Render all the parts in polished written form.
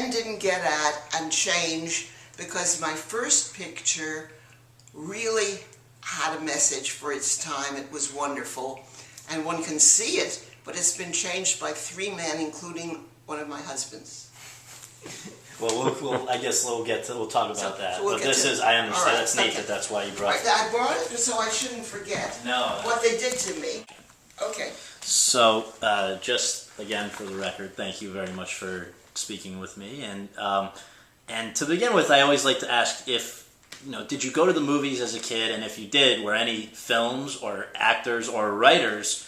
again didn't get at and change because my first picture really had a message for its time. It was wonderful, and one can see it, but it's been changed by 3 men, including one of my husbands. Well, I guess we'll talk about that. So we'll but this is, I understand, that's neat that's why you brought it. I brought it so I shouldn't forget what they did to me. Okay. So, just again for the record, thank you very much for speaking with me. And to begin with, I always like to ask if, did you go to the movies as a kid? And if you did, were any films or actors or writers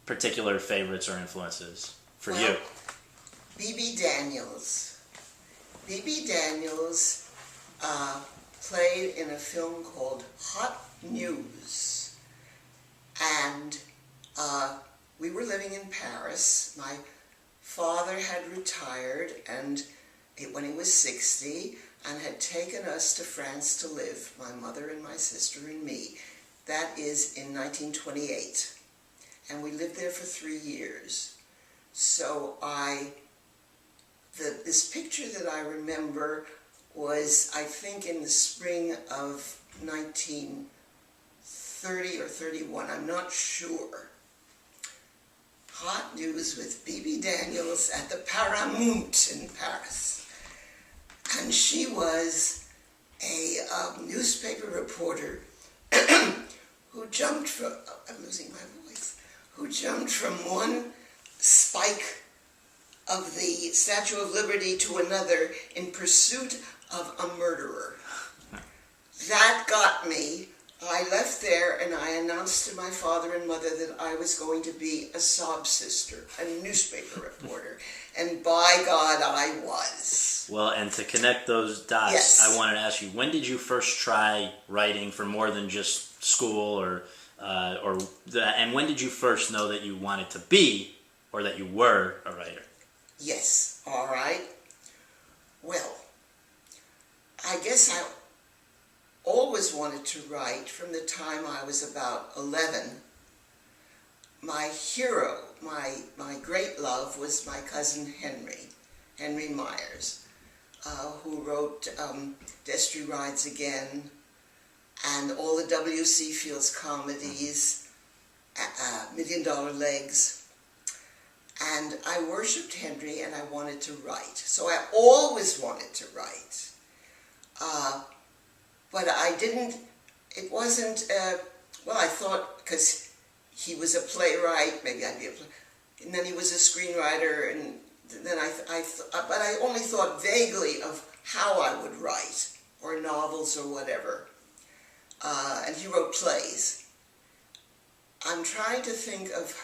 particular favorites or influences for you? B.B. Daniels. B.B. Daniels played in a film called Hot News, and we were living in Paris. My father had retired and when he was 60 and had taken us to France to live, my mother and my sister and me. That is in 1928, and we lived there for 3 years. So this picture that I remember was, I think, in the spring of 1930 or 31, I'm not sure. Hot News with B.B. Daniels at the Paramount in Paris. And she was a newspaper reporter who jumped from, I'm losing my voice, who jumped from one spike of the Statue of Liberty to another in pursuit of a murderer. That got me. I left there and I announced to my father and mother that I was going to be a sob sister, a newspaper reporter, and by God, I was. Well, and to connect those dots, yes. I wanted to ask you, when did you first try writing for more than just school, and when did you first know that you wanted to be, or that you were, a writer? Yes, all right. Well, I guess I always wanted to write from the time I was about 11. My hero, my great love, was my cousin Henry Myers, who wrote Destry Rides Again and all the W.C. Fields comedies, $1 Million Legs. And I worshipped Henry and I wanted to write. So I always wanted to write. But I didn't, it wasn't, well, I thought, because he was a playwright, maybe I'd be a playwright, and then he was a screenwriter, and then but I only thought vaguely of how I would write, or novels or whatever. And he wrote plays. I'm trying to think of,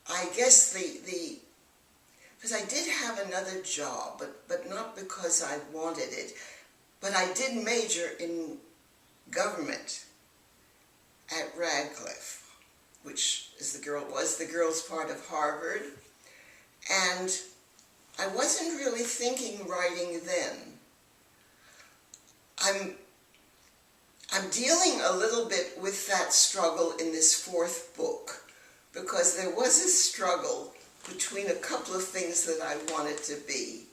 I guess because I did have another job, but not because I wanted it. But I did major in government at Radcliffe, which was the girls' part of Harvard. And I wasn't really thinking writing then. I'm dealing a little bit with that struggle in this 4th book, because there was a struggle between a couple of things that I wanted to be.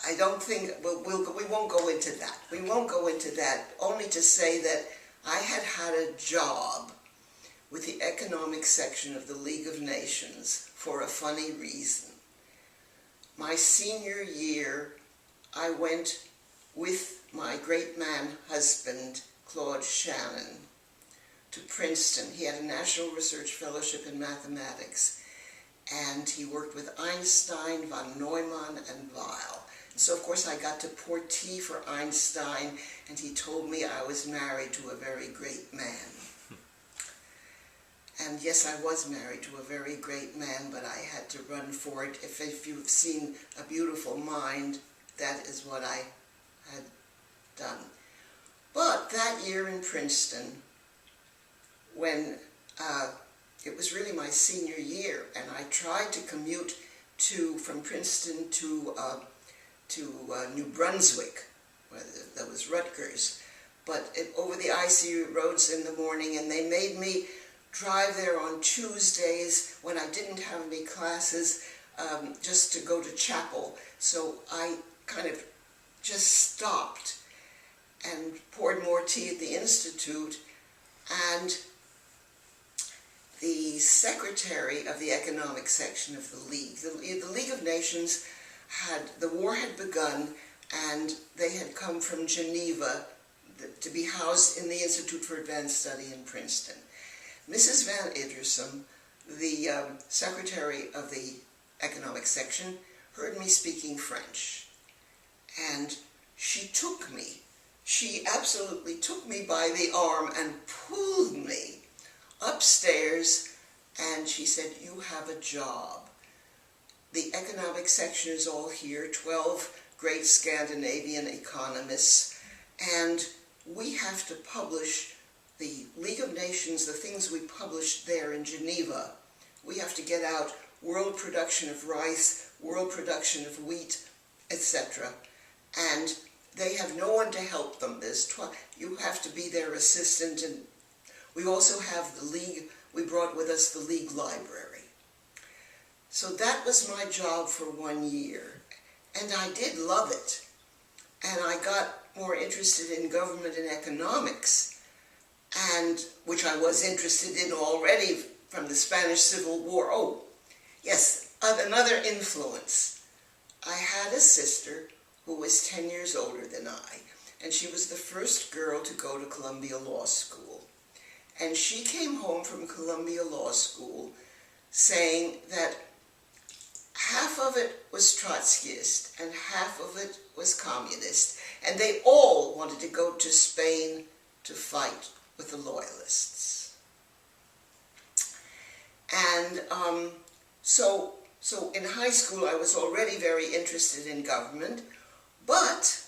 I don't think, we won't go into that. We won't go into that, only to say that I had a job with the economic section of the League of Nations for a funny reason. My senior year, I went with my great man husband, Claude Shannon, to Princeton. He had a National Research Fellowship in Mathematics, and he worked with Einstein, von Neumann, and Weil. So, of course, I got to pour tea for Einstein, and he told me I was married to a very great man. And yes, I was married to a very great man, but I had to run for it. If you've seen A Beautiful Mind, that is what I had done. But that year in Princeton, when it was really my senior year, and I tried to commute from Princeton to New Brunswick, where there was Rutgers, but over the icy roads in the morning, and they made me drive there on Tuesdays when I didn't have any classes just to go to chapel. So I kind of just stopped and poured more tea at the Institute, and the secretary of the economic section of the League of Nations the war had begun, and they had come from Geneva to be housed in the Institute for Advanced Study in Princeton. Mrs. Van Idrisum, the secretary of the economic section, heard me speaking French, and she absolutely took me by the arm and pulled me upstairs, and she said, "You have a job. The economic section is all here, 12 great Scandinavian economists, and we have to publish the League of Nations, the things we published there in Geneva. We have to get out world production of rice, world production of wheat, etc. And they have no one to help them. You have to be their assistant, and we also have the League. We brought with us the League library." So that was my job for 1 year, and I did love it. And I got more interested in government and economics, and which I was interested in already from the Spanish Civil War. Oh, yes, another influence. I had a sister who was 10 years older than I, and she was the first girl to go to Columbia Law School. And she came home from Columbia Law School saying that half of it was Trotskyist and half of it was communist, and they all wanted to go to Spain to fight with the Loyalists. And so in high school I was already very interested in government, but,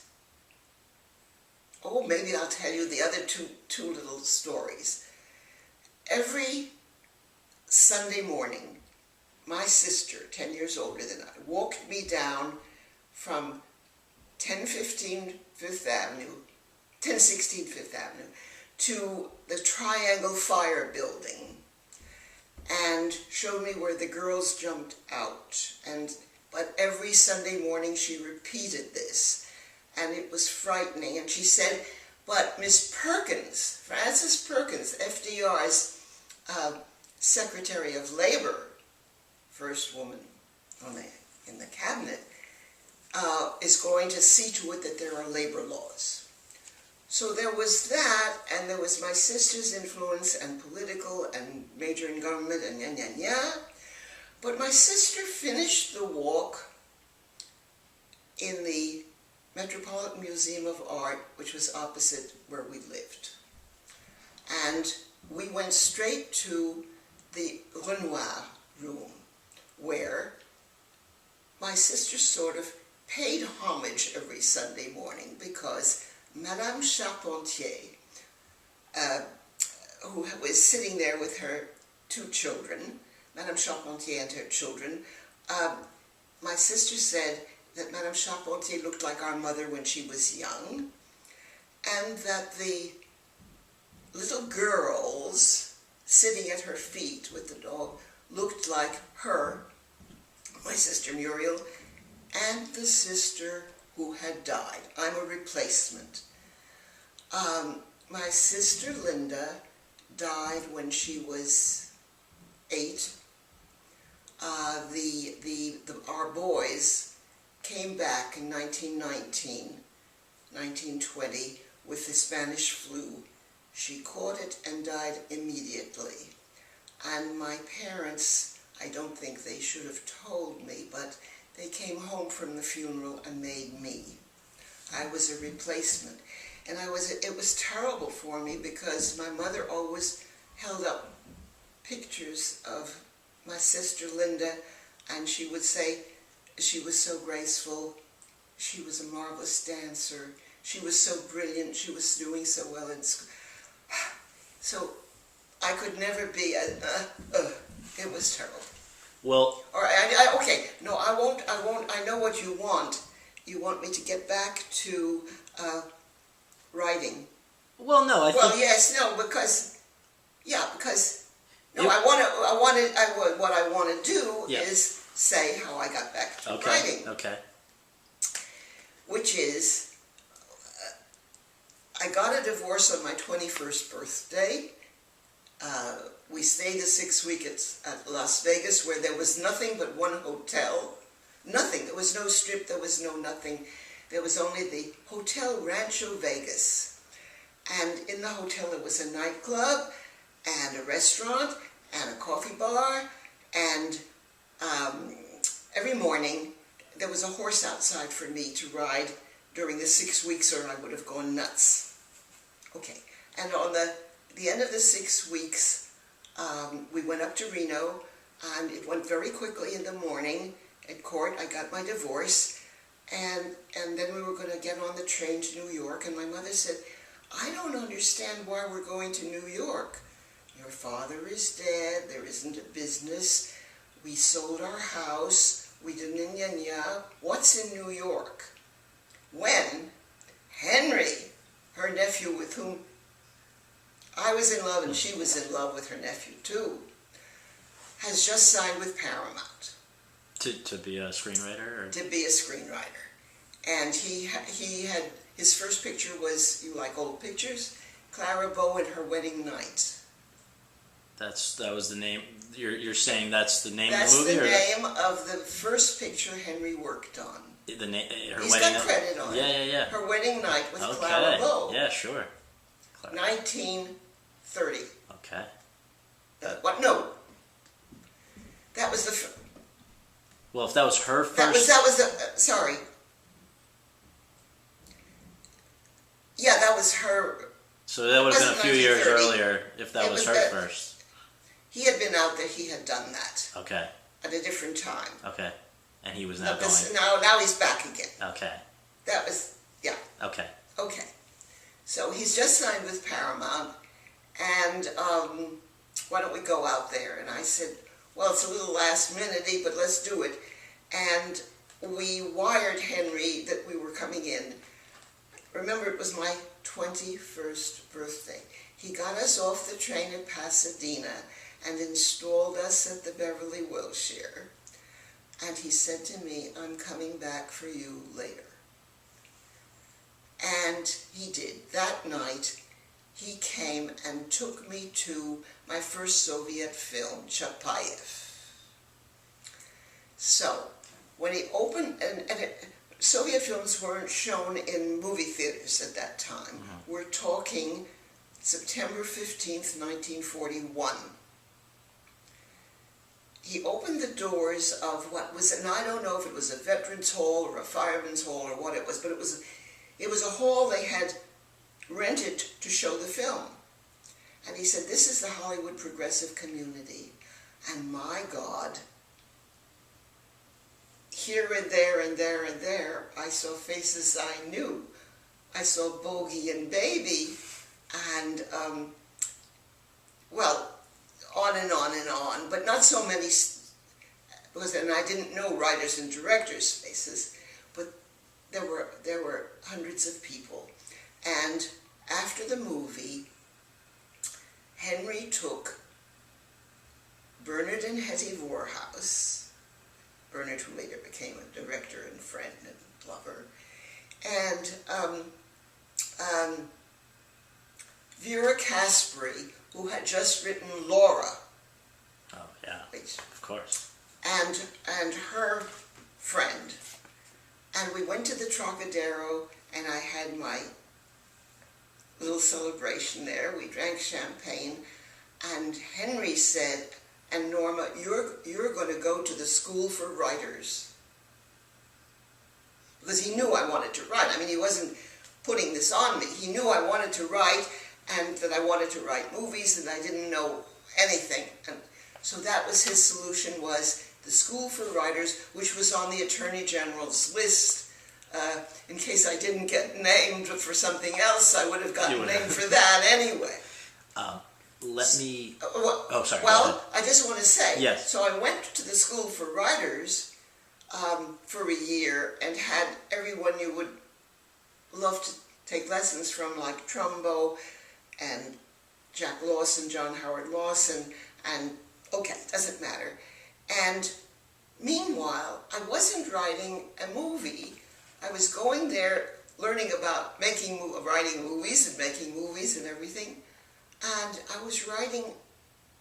oh, maybe I'll tell you the other two little stories. Every Sunday morning, my sister, 10 years older than I, walked me down from 1016 Fifth Avenue to the Triangle Fire Building, and showed me where the girls jumped out. But every Sunday morning she repeated this, and it was frightening. And she said, "But Miss Perkins, Frances Perkins, FDR's Secretary of Labor, first woman in the cabinet, is going to see to it that there are labor laws." So there was that, and there was my sister's influence and political and major in government and But my sister finished the walk in the Metropolitan Museum of Art, which was opposite where we lived. And we went straight to the Renoir room, where my sister sort of paid homage every Sunday morning, because Madame Charpentier, who was sitting there with her two children, Madame Charpentier and her children, my sister said that Madame Charpentier looked like our mother when she was young, and that the little girls sitting at her feet with the dog looked like her, my sister Muriel, and the sister who had died. I'm a replacement. My sister Linda died when she was 8. Our boys came back in 1919, 1920 with the Spanish flu. She caught it and died immediately. And my parents, I don't think they should have told me, but they came home from the funeral and made me. I was a replacement. And it was terrible for me, because my mother always held up pictures of my sister Linda, and she would say she was so graceful, she was a marvelous dancer, she was so brilliant, she was doing so well in school. So I could never be it was terrible. Well, Or okay, no, I won't. I know what you want. You want me to get back to writing. well, no, I think... Well, yes, no, because no, what I want to do Yeah. is say how I got back to Okay. writing. Okay. Which is, I got a divorce on my 21st birthday. We stayed a 6 weeks at Las Vegas, where there was nothing but one hotel. Nothing. There was no strip. There was no nothing. There was only the Hotel Rancho Vegas. And in the hotel there was a nightclub and a restaurant and a coffee bar. And every morning there was a horse outside for me to ride during the 6 weeks, or I would have gone nuts. Okay. And on the end of the 6 weeks, we went up to Reno, and it went very quickly in the morning. At court, I got my divorce, and then we were going to get on the train to New York, and my mother said, I don't understand why we're going to New York. Your father is dead, there isn't a business, we sold our house, we did Nya. What's in New York? When Henry, her nephew with whom I was in love and she was in love with her nephew too, has just signed with Paramount. To be a screenwriter? Or? To be a screenwriter. And he had, his first picture was, you like old pictures? Clara Bow and Her Wedding Night. That was the name, you're saying that's the name of the movie? That's the name of the first picture Henry worked on. He's got credit on it. Yeah. Her Wedding Night with Clara Bow. Yeah, sure. 1930. Okay. What? No. That was the... Well, if that was her first... That was the... sorry. Yeah, that was her... So that would have been a few years earlier if that was her that, first. He had been out there, he had done that. Okay. At a different time. Okay. And he was now going... Now he's back again. Okay. That was... yeah. Okay. Okay. So he's just signed with Paramount, and why don't we go out there? And I said, well, it's a little last-minute-y, but let's do it. And we wired Henry that we were coming in. Remember, it was my 21st birthday. He got us off the train at Pasadena and installed us at the Beverly Wilshire. And he said to me, I'm coming back for you later. And he did. That night, he came and took me to my first Soviet film, Chapayev. So, when he opened, Soviet films weren't shown in movie theaters at that time. Mm-hmm. We're talking September 15th, 1941. He opened the doors of what was, and I don't know if it was a veterans hall or a fireman's hall or what it was, but it was a hall they had rented to show the film. And he said, this is the Hollywood progressive community. And my God, here and there and there and there, I saw faces I knew. I saw Bogey and Baby, and, well, on and on and on, but not so many, because and I didn't know writers and directors' faces, but there were hundreds of people. And after the movie, Henry took Bernard and Hetty Voorhouse, Bernard who later became a director and friend and lover, and Vera Caspary, who had just written Laura. Oh, yeah, of course. And her friend. And we went to the Trocadero, and I had my little celebration there. We drank champagne, and Henry said, and Norma, you're going to go to the School for Writers. Because he knew I wanted to write. I mean, he wasn't putting this on me. He knew I wanted to write, and that I wanted to write movies, and I didn't know anything. And so that was his solution, was the School for Writers, which was on the Attorney General's list. In case I didn't get named for something else, I would have gotten named for that anyway. Sorry. Well, I just want to say, yes. So I went to the School for Writers for a year and had everyone you would love to take lessons from, like Trumbo and Jack Lawson, John Howard Lawson, and okay, doesn't matter. And Meanwhile, I wasn't writing a movie. I was going there, learning about writing movies and making movies and everything, and I was writing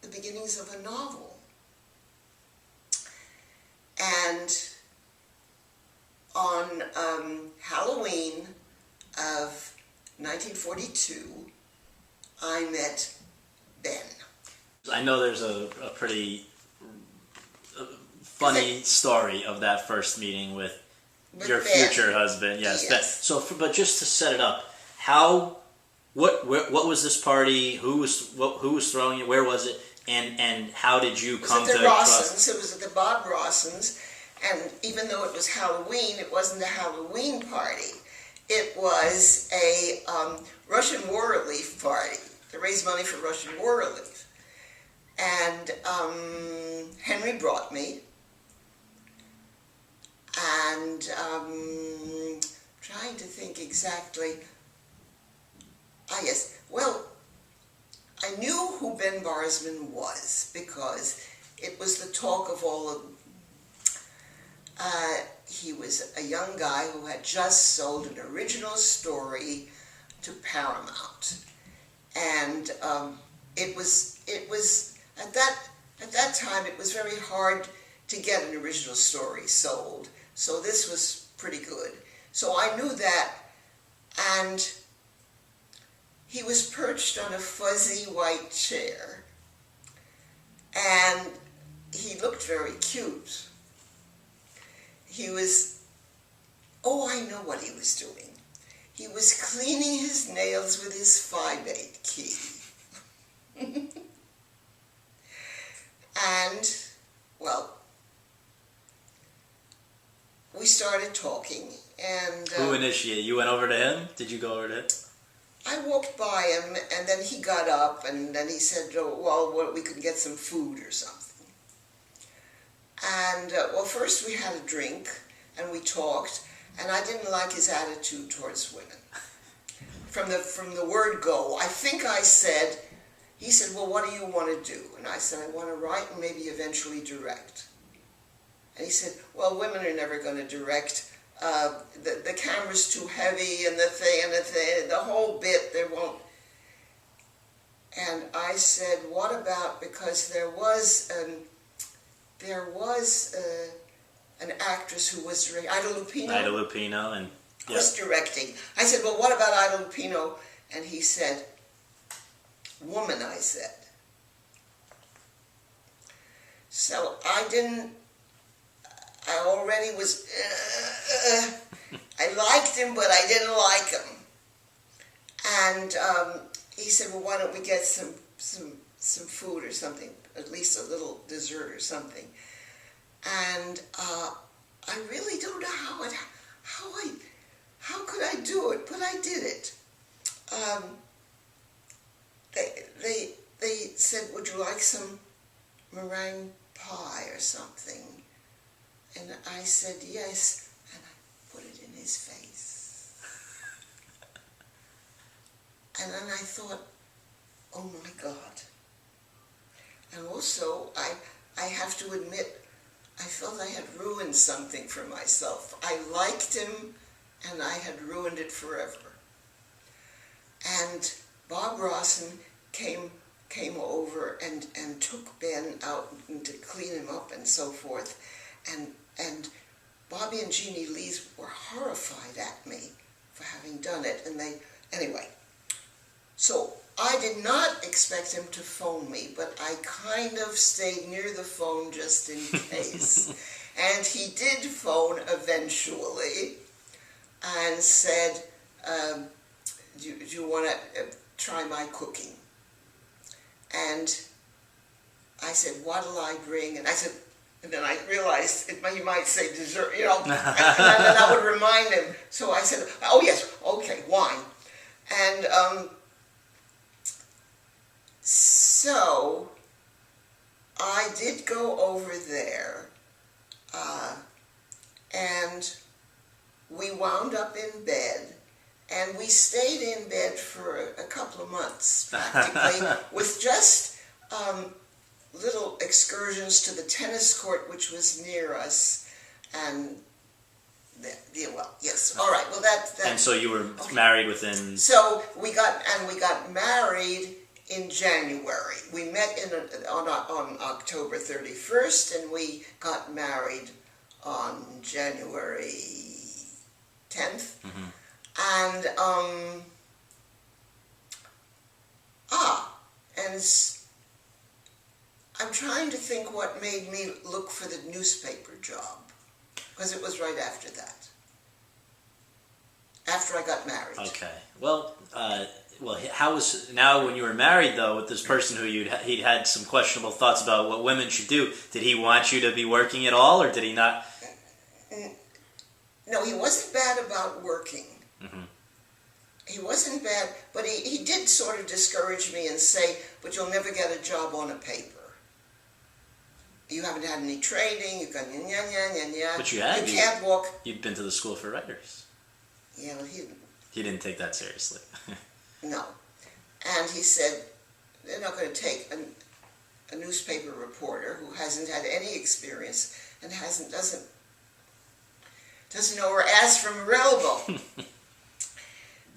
the beginnings of a novel. And on Halloween of 1942, I met Ben. I know there's a pretty funny story of that first meeting with your Ben. future husband. Yes. Yes. So, but just to set it up, what was this party? Who was throwing it? Where was it? And how did you come to trust? It was at the Bob Rossens, and even though it was Halloween, it wasn't a Halloween party. It was a Russian war relief party to raise money for Russian war relief. And Henry brought me, and trying to think exactly. Yes, well, I knew who Ben Barzman was because it was the talk of all of them. He was a young guy who had just sold an original story to Paramount, and it was at that time it was very hard to get an original story sold. So this was pretty good. So I knew that, and he was perched on a fuzzy white chair, and he looked very cute. He was, I know what he was doing. He was cleaning his nails with his 5/8 key. And, well, we started talking, and... Who initiated? You went over to him? Did you go over to him? I walked by him, and then he got up, and then he said, we could get some food or something. And, first we had a drink, and we talked, and I didn't like his attitude towards women. From the word go, I think I said, he said, well, what do you want to do? And I said, I want to write and maybe eventually direct. And he said, well, women are never going to direct. The camera's too heavy, and the whole bit, they won't. And I said, what about, because there was an actress who was directing, Ida Lupino. And yep. Was directing. I said, well, what about Ida Lupino? And he said, woman, I said. So I already was, I liked him, but I didn't like him. And he said, well, why don't we get some food or something, at least a little dessert or something. And I really don't know how could I do it, but I did it. They said, would you like some meringue pie or something? And I said yes, and I put it in his face. And then I thought, oh my God. And also, I have to admit, I felt I had ruined something for myself. I liked him, and I had ruined it forever. And Bob Rossen came over and took Ben out to clean him up and so forth. And Bobby and Jeannie Lees were horrified at me for having done it. And anyway, so I did not expect him to phone me, but I kind of stayed near the phone just in case. And he did phone eventually and said, do you want to try my cooking? And I said, what'll I bring? And I said, and then I realized he might say dessert, and then I would remind him. So I said, oh yes, okay, wine. And so I did go over there, and we wound up in bed, and we stayed in bed for a couple of months, practically, with just little excursions to the tennis court, which was near us, and well, yes, all right. Well, that. And so you were married within. So we got married in January. We met on October 31st, and we got married on January 10th. Mm-hmm. And I'm trying to think what made me look for the newspaper job, because it was right after that. After I got married. Okay. Well, how was, now when you were married though with this person who he'd had some questionable thoughts about what women should do, did he want you to be working at all, or did he not? No, he wasn't bad about working. Mm-hmm. He wasn't bad, but he did sort of discourage me and say, but you'll never get a job on a paper. You haven't had any training, you've got nya. But you had. You can't walk. You'd been to the school for writers. Yeah, well, He didn't take that seriously. No. And he said, they're not going to take a newspaper reporter who hasn't had any experience and doesn't know her ass from her elbow.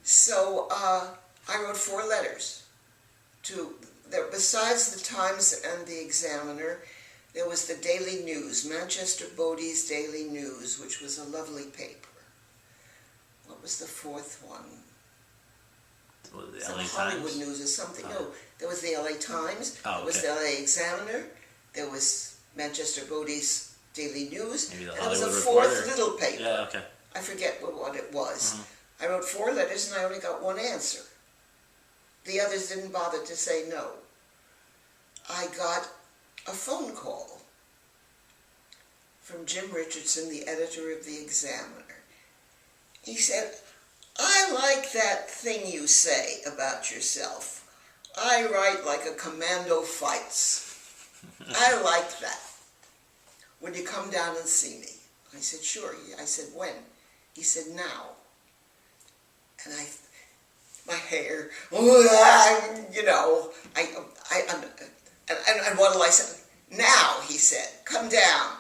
So I wrote 4 letters besides the Times and the Examiner. There was the Daily News, Manchester Bodie's Daily News, which was a lovely paper. What was the 4th one? Well, the Some LA Hollywood Times? News or something. No, there was the LA Times. There was the LA Examiner. There was Manchester Bodie's Daily News. Maybe the and there was a Hollywood 4th Reporter. little paper. Yeah, okay. I forget what it was. Mm-hmm. I wrote 4 letters and I only got 1 answer. The others didn't bother to say no. I got a phone call from Jim Richardson, the editor of the Examiner. He said, I like that thing you say about yourself. I write like a commando fights. I like that. Would you come down and see me? I said, sure. I said, when? He said, now. And my hair, you know, and what I said, now, he said, come down.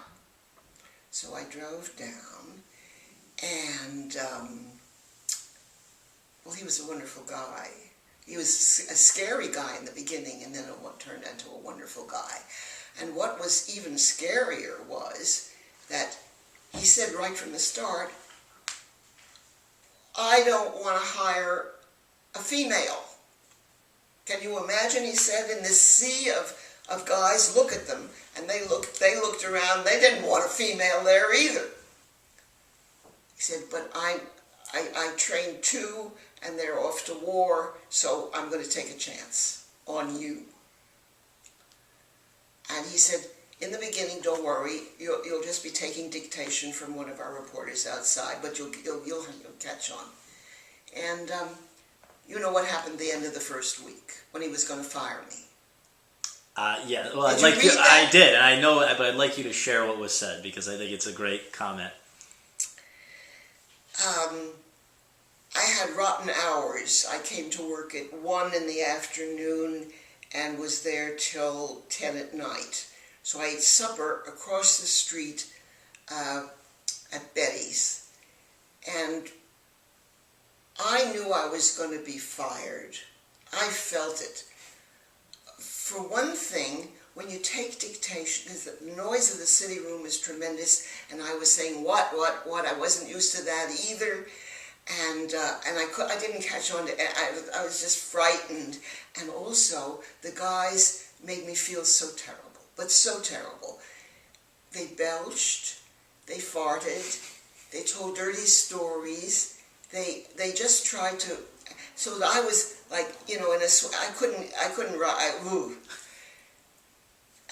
So I drove down, and, well, he was a wonderful guy. He was a scary guy in the beginning, and then it turned into a wonderful guy. And what was even scarier was that he said right from the start, I don't want to hire a female. Can you imagine, he said, in this sea of guys, look at them, and they looked around, they didn't want a female there either. He said, but I trained 2, and they're off to war, so I'm going to take a chance on you. And he said, in the beginning, don't worry, you'll just be taking dictation from one of our reporters outside, but you'll catch on. And you know what happened at the end of the first week, when he was going to fire me. Yeah, well, I did, and I know, but I'd like you to share what was said, because I think it's a great comment. I had rotten hours. I came to work at 1 in the afternoon and was there till 10 at night. So I ate supper across the street at Betty's. And I knew I was going to be fired. I felt it. For one thing, when you take dictation, because the noise of the city room is tremendous, and I was saying, what, I wasn't used to that either, and I didn't catch on to, I was just frightened, and also, the guys made me feel so terrible, but so terrible. They belched, they farted, they told dirty stories, they just tried to, so that I was like, you know, I couldn't write,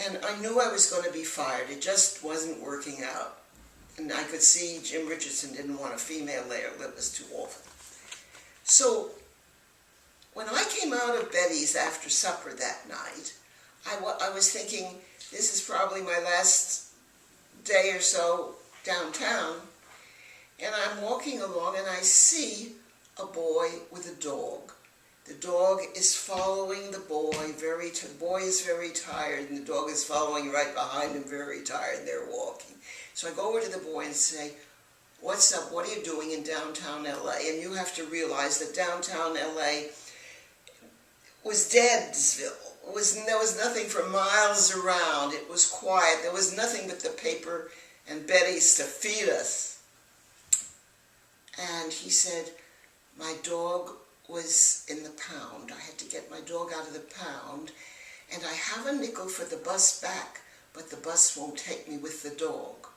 and I knew I was going to be fired. It just wasn't working out. And I could see Jim Richardson didn't want a female there. That was too often. So when I came out of Betty's after supper that night, I was thinking, this is probably my last day or so downtown. And I'm walking along and I see a boy with a dog. The dog is following the boy. The boy is very tired, and the dog is following right behind him, very tired, and they're walking. So I go over to the boy and say, "What's up? What are you doing in downtown LA?" And you have to realize that downtown LA was Deadsville. There was nothing for miles around. It was quiet. There was nothing but the paper and Betty's to feed us. And he said, "My dog was in the pound. I had to get my dog out of the pound, and I have a nickel for the bus back, but the bus won't take me with the dog."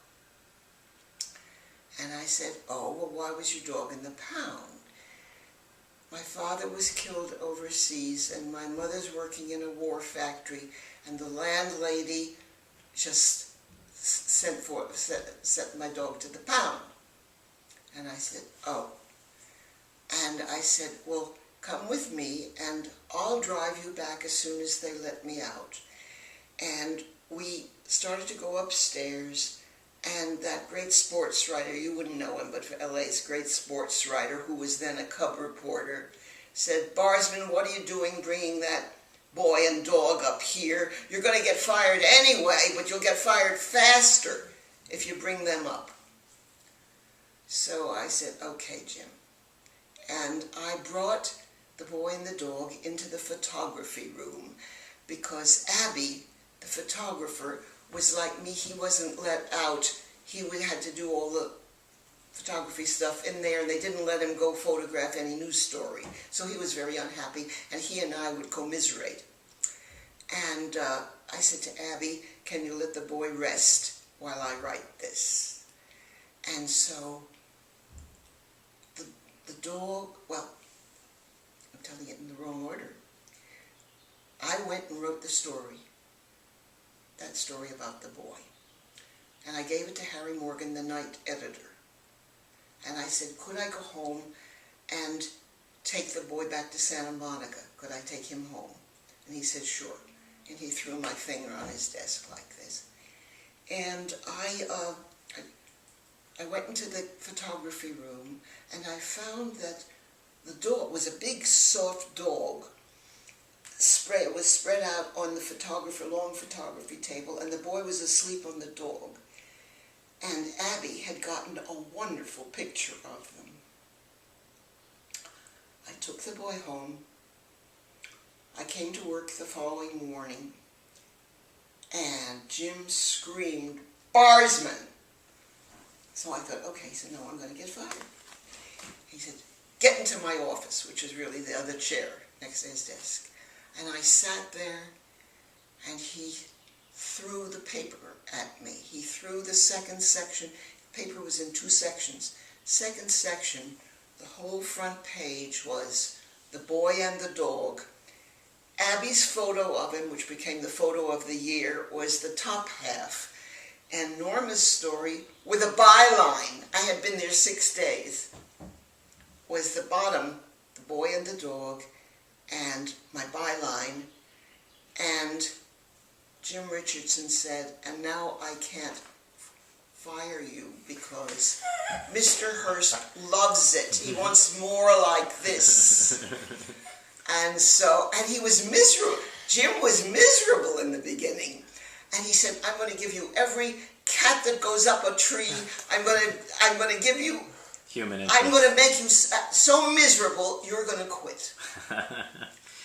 And I said, "Oh, well, why was your dog in the pound?" "My father was killed overseas, and my mother's working in a war factory, and the landlady just sent my dog to the pound." And I said, "Oh." And I said, "Well, come with me, and I'll drive you back as soon as they let me out." And we started to go upstairs, and that great sports writer, you wouldn't know him, but for LA's great sports writer, who was then a cub reporter, said, "Barzman, what are you doing bringing that boy and dog up here? You're going to get fired anyway, but you'll get fired faster if you bring them up." So I said, "Okay, Jim." And I brought the boy and the dog into the photography room because Abby, the photographer, was like me. He wasn't let out. He had to do all the photography stuff in there, and they didn't let him go photograph any news story. So he was very unhappy, and he and I would commiserate. And I said to Abby, "Can you let the boy rest while I write this?" And so the dog, well, I'm telling it in the wrong order. I went and wrote the story, that story about the boy. And I gave it to Harry Morgan, the night editor. And I said, "Could I go home and take the boy back to Santa Monica? Could I take him home?" And he said, "Sure." And he threw my finger on his desk like this. And I went into the photography room, and I found that the dog was a big, soft dog. It was spread out on the long photography table, and the boy was asleep on the dog. And Abby had gotten a wonderful picture of them. I took the boy home. I came to work the following morning, and Jim screamed, "Barzman!" So I thought, okay, so no, I'm going to get fired. He said, "Get into my office," which was really the other chair next to his desk. And I sat there, and he threw the paper at me. He threw the second section. The paper was in 2 sections. Second section, the whole front page was the boy and the dog. Abby's photo of him, which became the photo of the year, was the top half. And Norma's story, with a byline, I had been there 6 days, was the bottom, the boy and the dog, and my byline. And Jim Richardson said, "And now I can't fire you because Mr. Hearst loves it. He wants more like this." And he was miserable. Jim was miserable in the beginning. And he said, "I'm going to give you every cat that goes up a tree. I'm going to give you human interest. I'm going to make you so miserable, you're going to quit."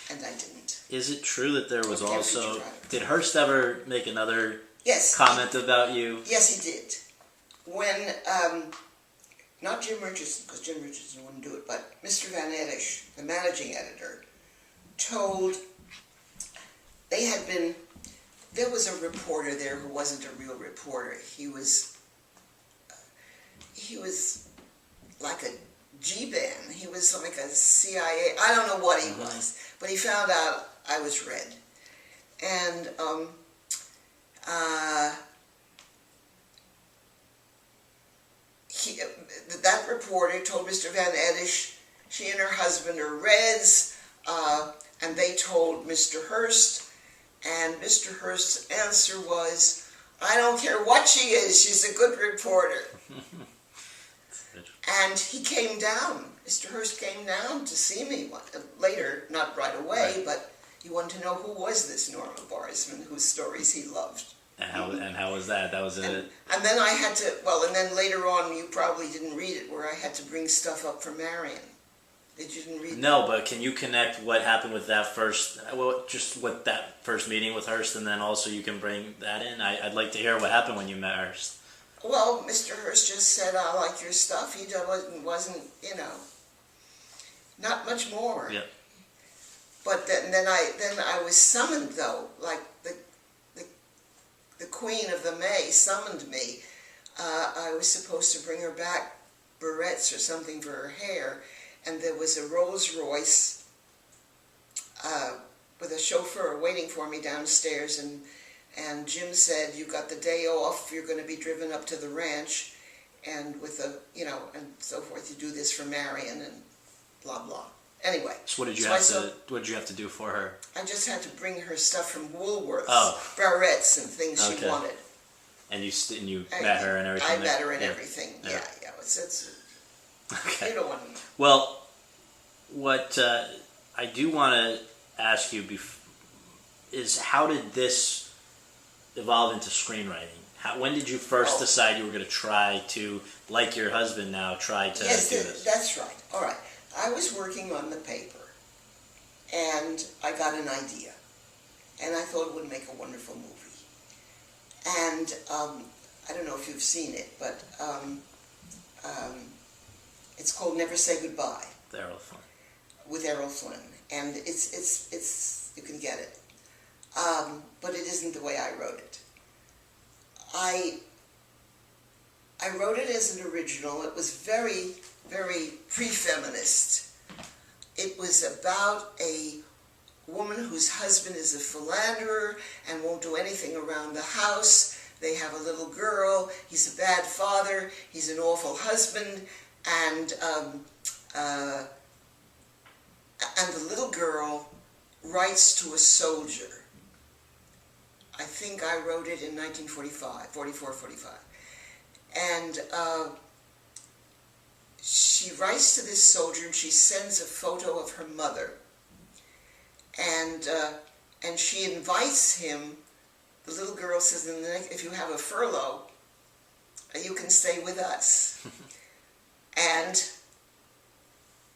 And I didn't. Is it true that there was also... Did Hearst ever make another Yes, comment about you? Yes, he did. When, not Jim Richardson, because Jim Richardson wouldn't do it, but Mr. Van Edish, the managing editor, told... There was a reporter there who wasn't a real reporter. He was like a G-ban. He was like a CIA. I don't know what he was, but he found out I was red. And that reporter told Mr. Van Edish she and her husband are Reds, and they told Mr. Hearst, and Mr. Hearst's answer was, "I don't care what she is, she's a good reporter." And he came down. Mr. Hearst came down to see me later, not right away, Right. but he wanted to know who was this Norma Barzman, whose stories he loved. And how was that? That was it. And then I had to, and then later on, you probably didn't read it, where I had to bring stuff up for Marion. Did you didn't read No, but can you connect what happened with that first, just with that first meeting with Hearst, and then also you can bring that in? I'd like to hear what happened when you met Hearst. Well, Mr. Hearst just said, I like your stuff. He wasn't, not much more. Yep. But then I was summoned, though, like the Queen of the May summoned me. I was supposed to bring her back barrettes or something for her hair, and there was a Rolls Royce with a chauffeur waiting for me downstairs, and Jim said, you got the day off, you're going to be driven up to the ranch, and with and so forth, you do this for Marion, and blah, blah. Anyway. So what did you have to do for her? I just had to bring her stuff from Woolworths, barrettes and things she wanted. And you met her and everything? I met her and everything, yeah. It's okay. You don't want to... Well, what I do want to ask you is how did this evolve into screenwriting? When did you first decide you were going to try to, like your husband now, try to do this? That's right. All right. I was working on the paper, and I got an idea, and I thought it would make a wonderful movie. And I don't know if you've seen it, but it's called Never Say Goodbye. With Errol Flynn, and it's you can get it, but it isn't the way I wrote it. I wrote it as an original. It was very, very pre-feminist. It was about a woman whose husband is a philanderer and won't do anything around the house. They have a little girl. He's a bad father. He's an awful husband, and the little girl writes to a soldier. I think I wrote it in 1945. And she writes to this soldier, and she sends a photo of her mother. And she invites him. The little girl says, if you have a furlough, you can stay with us. And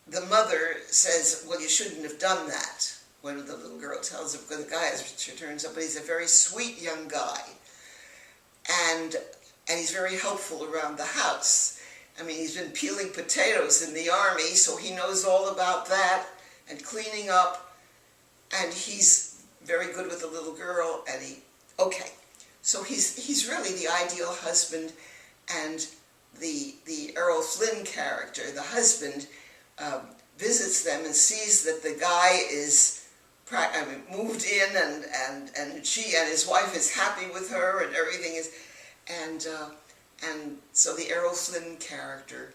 the mother says, well, you shouldn't have done that. When the little girl tells him, because the guy turns up, but he's a very sweet young guy. And he's very helpful around the house. I mean, he's been peeling potatoes in the army, so he knows all about that, and cleaning up, and he's very good with the little girl, and so he's really the ideal husband, and the Errol Flynn character, the husband, visits them and sees that the guy is moved in, and she and his wife is happy with her, and everything is, and so the Errol Flynn character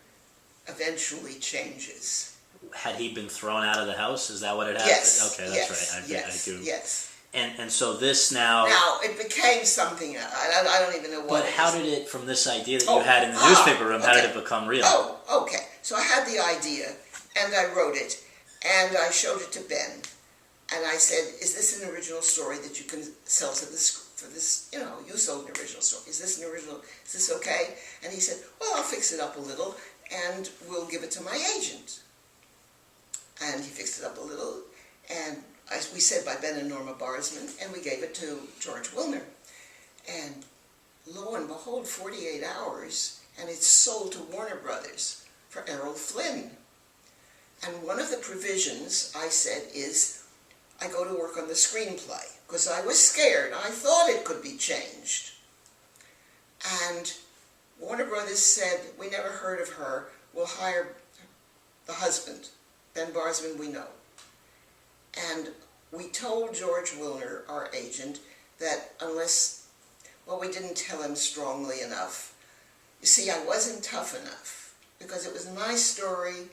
eventually changes. Had he been thrown out of the house? Is that what it happened? Yes. Okay, that's right. I do. Yes. And so this now... Now, it became something, I don't even know what. But how did it, from this idea that you had in the newspaper room, how did it become real? Oh, okay. So I had the idea, and I wrote it, and I showed it to Ben. And I said, is this an original story that you can sell to this, you sold an original story. Is this okay? And he said, well, I'll fix it up a little, and we'll give it to my agent. And he fixed it up a little, and we said by Ben and Norma Barzman, and we gave it to George Wilner. And lo and behold, 48 hours, and it's sold to Warner Brothers for Errol Flynn. And one of the provisions, I said, is I go to work on the screenplay, because I was scared. I thought it could be changed. And Warner Brothers said, we never heard of her. We'll hire the husband, Ben Barzman, we know. And we told George Wilner, our agent, that unless, we didn't tell him strongly enough. You see, I wasn't tough enough, because it was my story.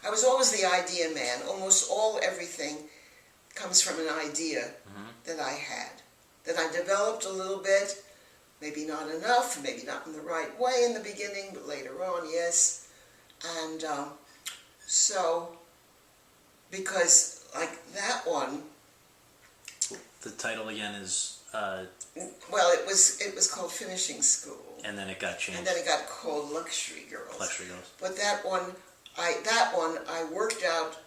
I was always the idea man. Almost everything comes from an idea that I had, that I developed a little bit, maybe not enough, maybe not in the right way in the beginning, but later on, yes. And so, because like that one, The title again is, well, it was called Finishing School, and then it got changed. and then it got called Luxury Girls. Luxury Girls. But that one I worked out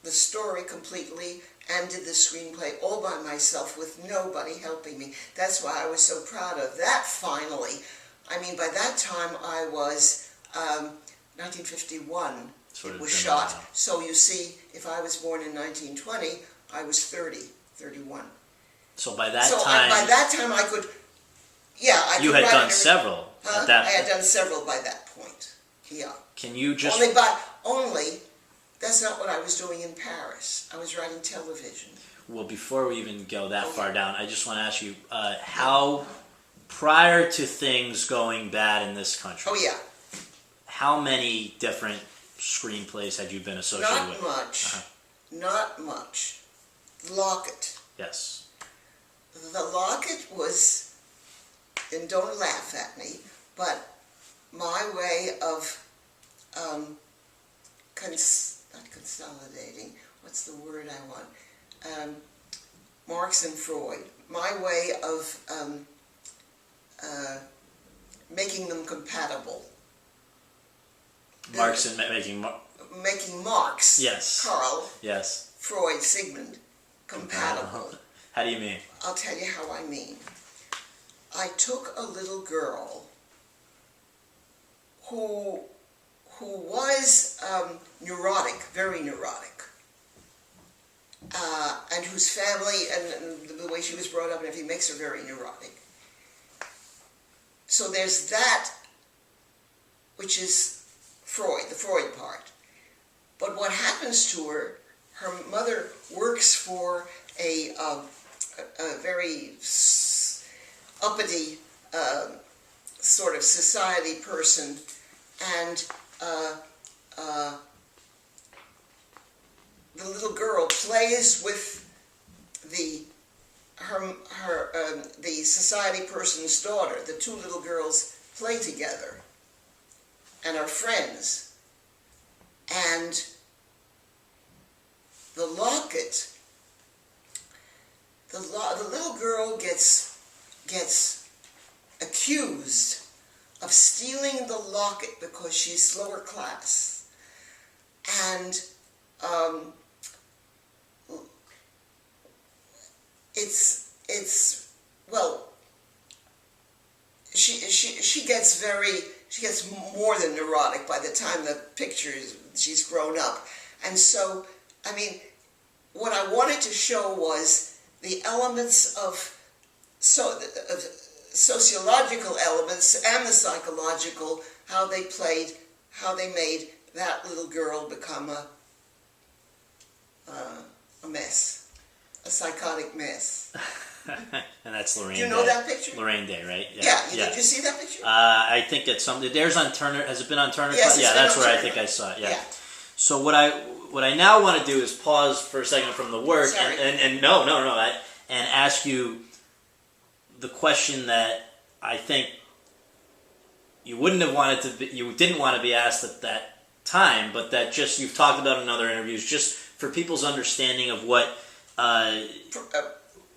the story completely and did the screenplay all by myself with nobody helping me. That's why I was so proud of that. Finally, I mean, by that time I was 1951. It was shot. So you see, if I was born in 1920, I was 31. So by that time I could, yeah, I you could had done several at that I had done several by that point. Yeah. Can you just only that's not what I was doing in Paris. I was writing television. Well, before we even go that far down, I just want to ask you how, prior to things going bad in this country, how many different screenplays had you been associated with? Not much. Not much. Locket. Yes. The Locket was, and don't laugh at me, but my way of not consolidating, what's the word I want? Marx and Freud. My way of making them compatible. Marx and making Marx, yes. Karl, yes. Freud, Sigmund, compatible. How do you mean? I'll tell you how I mean. I took a little girl who was neurotic, very neurotic, and whose family and the way she was brought up and everything makes her very neurotic. So there's that, which is Freud, the Freud part. But what happens to her, her mother works for a very uppity sort of society person, and the little girl plays with the society person's daughter. The two little girls play together and are friends. And the Locket, the little girl gets accused of stealing the locket because she's lower class. And well, she gets more than neurotic by the time the picture she's grown up. And so, I mean, what I wanted to show was the elements of sociological elements and the psychological, how they made that little girl become a mess, a psychotic mess. And that's Lorraine Day. Do you know that picture? Lorraine Day, right? Yeah. Did you see that picture? I think it's something. There's on Turner. Has it been on Turner? Yes, yeah, that's where Turner. I think I saw it. Yeah. So what I now want to do is pause for a second from the work and no, and ask you the question that I think you didn't want to be asked at that time, but that just you've talked about in other interviews, just for people's understanding of what.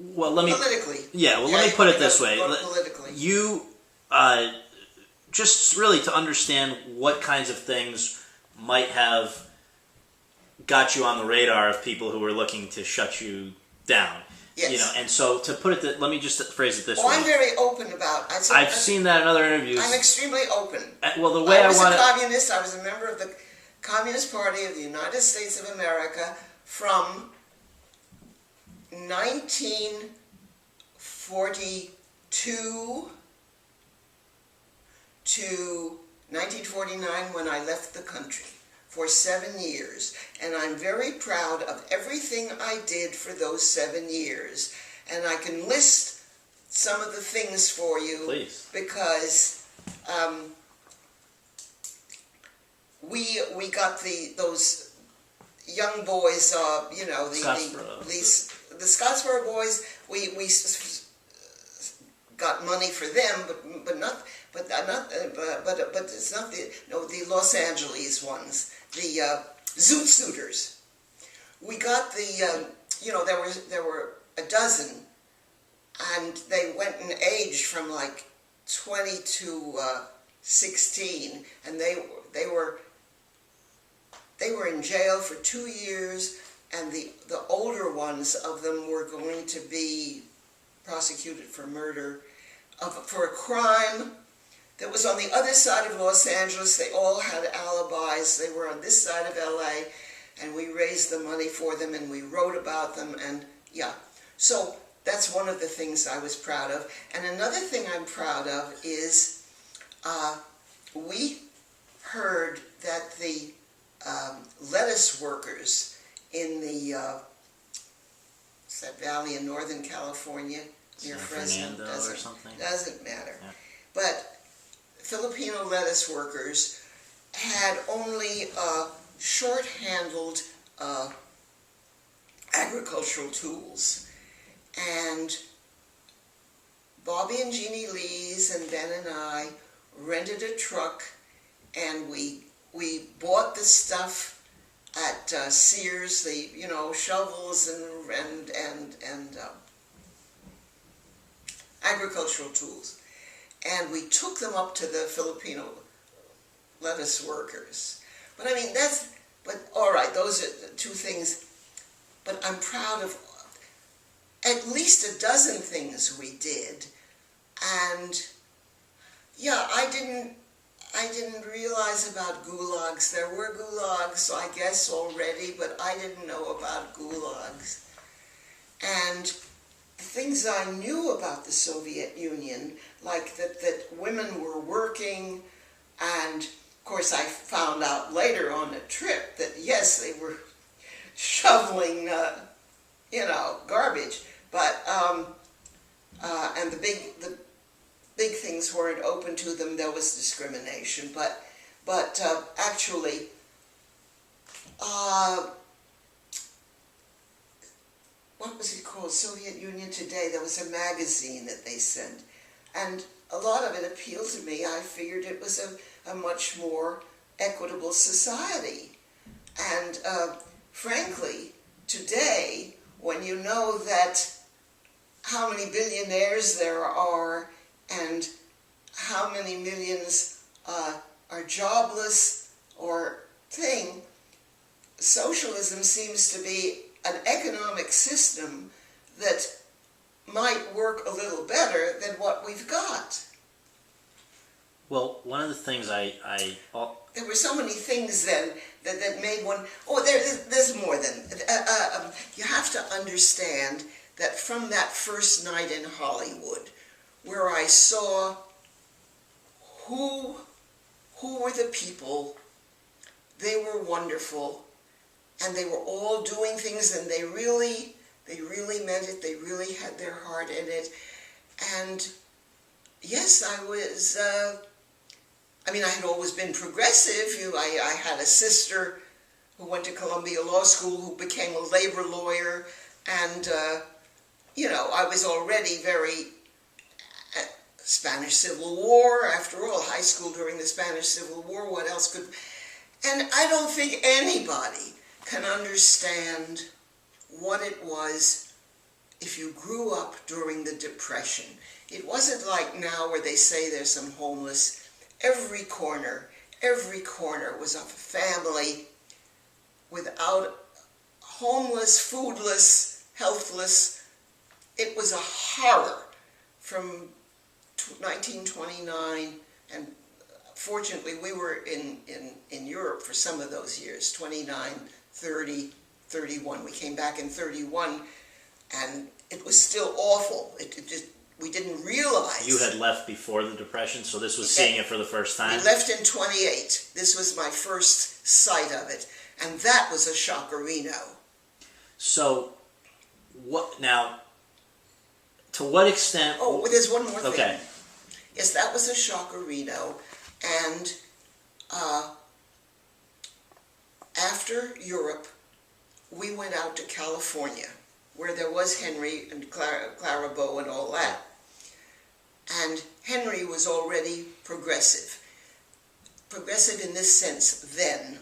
Well, let me. Politically. Yeah. Well, let me put it this way. Politically. You just really to understand what kinds of things might have got you on the radar of people who were looking to shut you down. Yes. You know, and so to put it, let me just phrase it this way. I'm very open about. I've seen that in other interviews. I'm extremely open. Well, the way I was a communist. I was a member of the Communist Party of the United States of America from 1942 to 1949 when I left the country for 7 years. And I'm very proud of everything I did for those 7 years. And I can list some of the things for you. Please. Because we got those young boys, the Scottsboro boys. We got money for them, but it's not the Los Angeles ones, the Zoot Suiters. We got the there were a dozen, and they went and aged from like 20 to 16, and they were in jail for 2 years, and the older ones of them were going to be prosecuted for murder, for a crime that was on the other side of Los Angeles. They all had alibis. They were on this side of LA, and we raised the money for them, and we wrote about them, and yeah. So that's one of the things I was proud of. And another thing I'm proud of is we heard that the lettuce workers in the that valley in Northern California near Fresno, doesn't matter. Yeah. But Filipino lettuce workers had only short-handled agricultural tools, and Bobby and Jeannie Lees and Ben and I rented a truck, and we bought the stuff at Sears, the shovels and agricultural tools, and we took them up to the Filipino lettuce workers. But I mean all right, those are the two things. But I'm proud of at least a dozen things we did, and yeah, I didn't realize about gulags. There were gulags, I guess, already, but I didn't know about gulags. And things I knew about the Soviet Union, like that women were working, and of course I found out later on a trip that yes, they were shoveling, garbage, but and the big things weren't open to them. There was discrimination, but actually, what was it called? Soviet Union Today. There was a magazine that they sent, and a lot of it appealed to me. I figured it was a much more equitable society, and frankly, today, when you know that how many billionaires there are and how many millions are jobless or thing, socialism seems to be an economic system that might work a little better than what we've got. Well, one of the things there were so many things then that made one. Oh, there's more than. You have to understand that from that first night in Hollywood, where I saw who were the people, they were wonderful, and they were all doing things, and they really meant it. They really had their heart in it, and yes, I was. I had always been progressive. I had a sister who went to Columbia Law School who became a labor lawyer, and I was already very Spanish Civil War. After all, high school during the Spanish Civil War. What else could? And I don't think anybody can understand what it was if you grew up during the Depression. It wasn't like now where they say there's some homeless. Every corner was a family without, homeless, foodless, healthless. It was a horror from 1929, and fortunately we were in Europe for some of those years, 29, 30, 31. We came back in 31, and it was still awful. We didn't realize. You had left before the Depression, so this was seeing it for the first time? We left in 28. This was my first sight of it, and that was a shockerino. So, to what extent... Oh, there's one more thing. Okay. Yes, that was a shockerino, and after Europe, we went out to California, where there was Henry and Clara Bow and all that. And Henry was already progressive. Progressive in this sense then.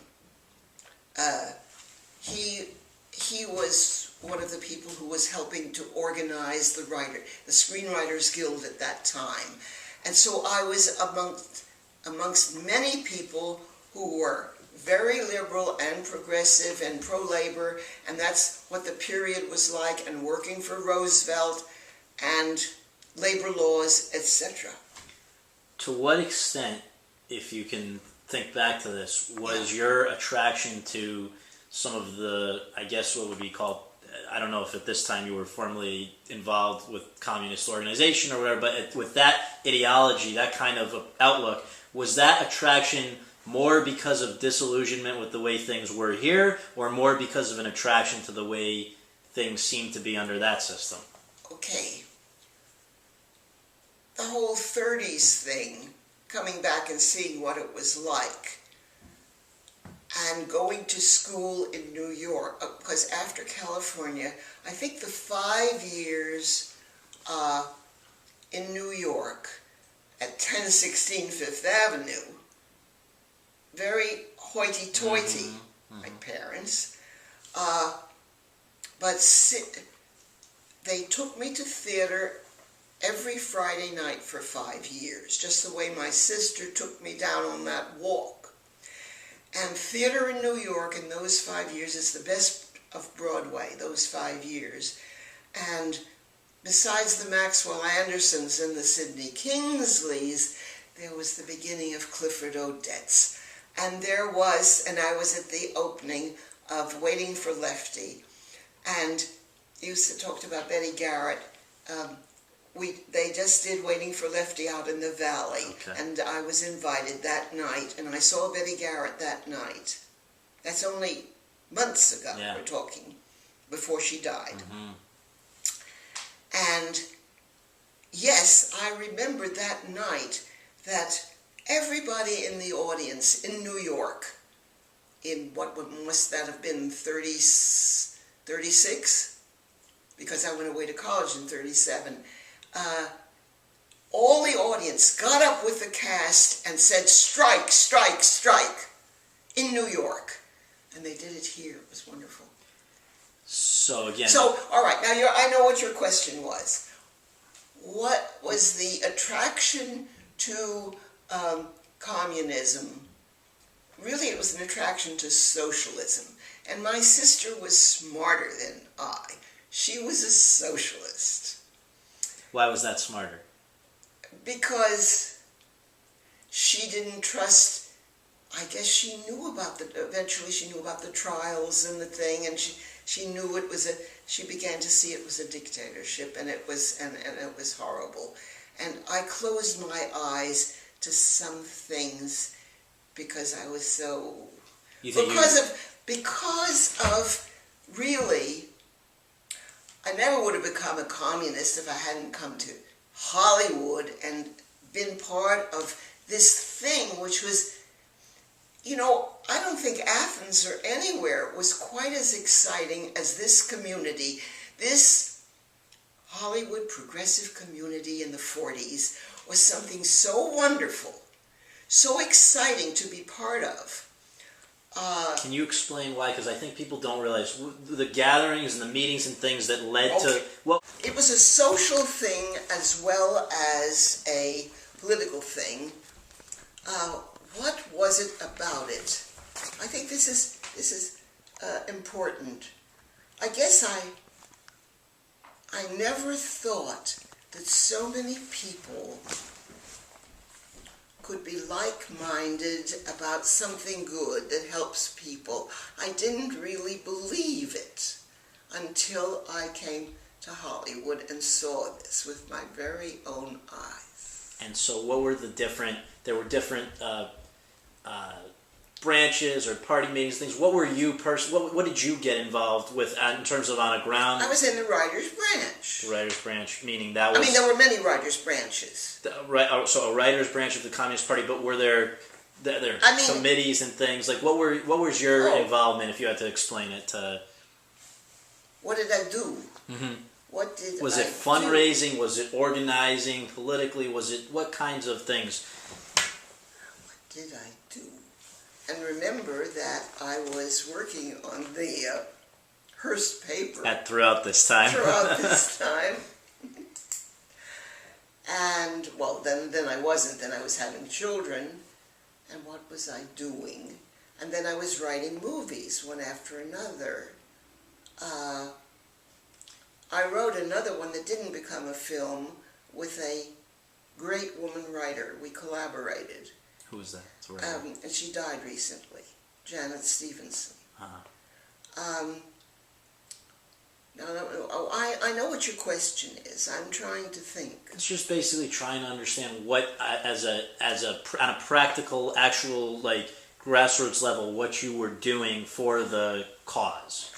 He was one of the people who was helping to organize the Screenwriters Guild at that time. And so I was amongst many people who were very liberal and progressive and pro-labor, and that's what the period was like, and working for Roosevelt and labor laws, etc. To what extent, if you can think back to this, was your attraction to some of the, I guess what would be called, I don't know if at this time you were formally involved with communist organization or whatever, but with that ideology, that kind of outlook, was that attraction more because of disillusionment with the way things were here, or more because of an attraction to the way things seemed to be under that system? Okay. The whole 30s thing, coming back and seeing what it was like, and going to school in New York, because after California, I think the 5 years in New York at 1016 Fifth Avenue, very hoity-toity, my parents, but they took me to theater every Friday night for 5 years, just the way my sister took me down on that walk. And theater in New York in those 5 years is the best of Broadway, those 5 years. And besides the Maxwell Andersons and the Sidney Kingsleys, there was the beginning of Clifford Odets. And there was, and I was at the opening of Waiting for Lefty. And you talked about Betty Garrett. They just did Waiting for Lefty out in the Valley, and I was invited that night, and I saw Betty Garrett that night. That's only months ago, we're talking, before she died. And yes, I remember that night that everybody in the audience in New York, in what must that have been, 36? Because I went away to college in 37. All the audience got up with the cast and said, "Strike, strike, strike," in New York. And they did it here. It was wonderful. So again... So, all right, now I know what your question was. What was the attraction to communism? Really, it was an attraction to socialism. And my sister was smarter than I. She was a socialist. Why was that smarter? Because she didn't trust, I guess she knew about eventually she knew about the trials and the thing, and she knew it was she began to see it was a dictatorship, and it was, and it was horrible. And I closed my eyes to some things because I was so, because of really, I never would have become a communist if I hadn't come to Hollywood and been part of this thing, which was, you know, I don't think Athens or anywhere was quite as exciting as this community, this Hollywood progressive community in the 40s was something so wonderful, so exciting to be part of. Can you explain why? Because I think people don't realize the gatherings and the meetings and things that led to... Well, it was a social thing as well as a political thing. What was it about it? I think this is important. I guess I never thought that so many people could be like-minded about something good that helps people. I didn't really believe it until I came to Hollywood and saw this with my very own eyes. And so what were the different, there were different branches or party meetings, things. What were you what did you get involved with in terms of on a ground? I was in the writer's branch. The writer's branch, meaning that was... I mean, there were many writers' branches. So a writer's branch of the Communist Party, but were there committees and things? Like, what was your involvement, if you had to explain it to... What did I do? What did Was I it fundraising? Was it organizing politically? Was it what kinds of things? What did I do? And remember that I was working on the Hearst paper Throughout this time. throughout this time. And, well, then I wasn't. Then I was having children. And what was I doing? And then I was writing movies, one after another. I wrote another one that didn't become a film with a great woman writer. We collaborated. Who was that? And she died recently, Janet Stevenson. I know what your question is. I'm trying to think. It's just basically trying to understand what, on a practical, actual, like, grassroots level, what you were doing for the cause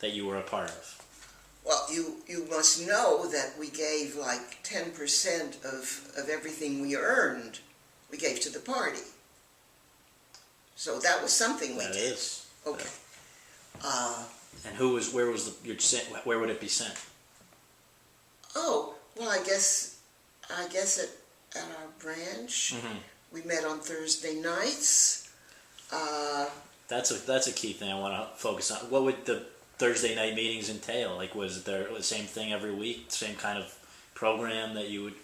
that you were a part of. Well, you must know that we gave like 10% of everything we earned, we gave to the party. So that was something we did. That is. Okay. And where would it be sent? Oh, well, I guess at our branch. Mm-hmm. We met on Thursday nights. That's a key thing I want to focus on. What would the Thursday night meetings entail? Like, was there the same thing every week, same kind of program that you would?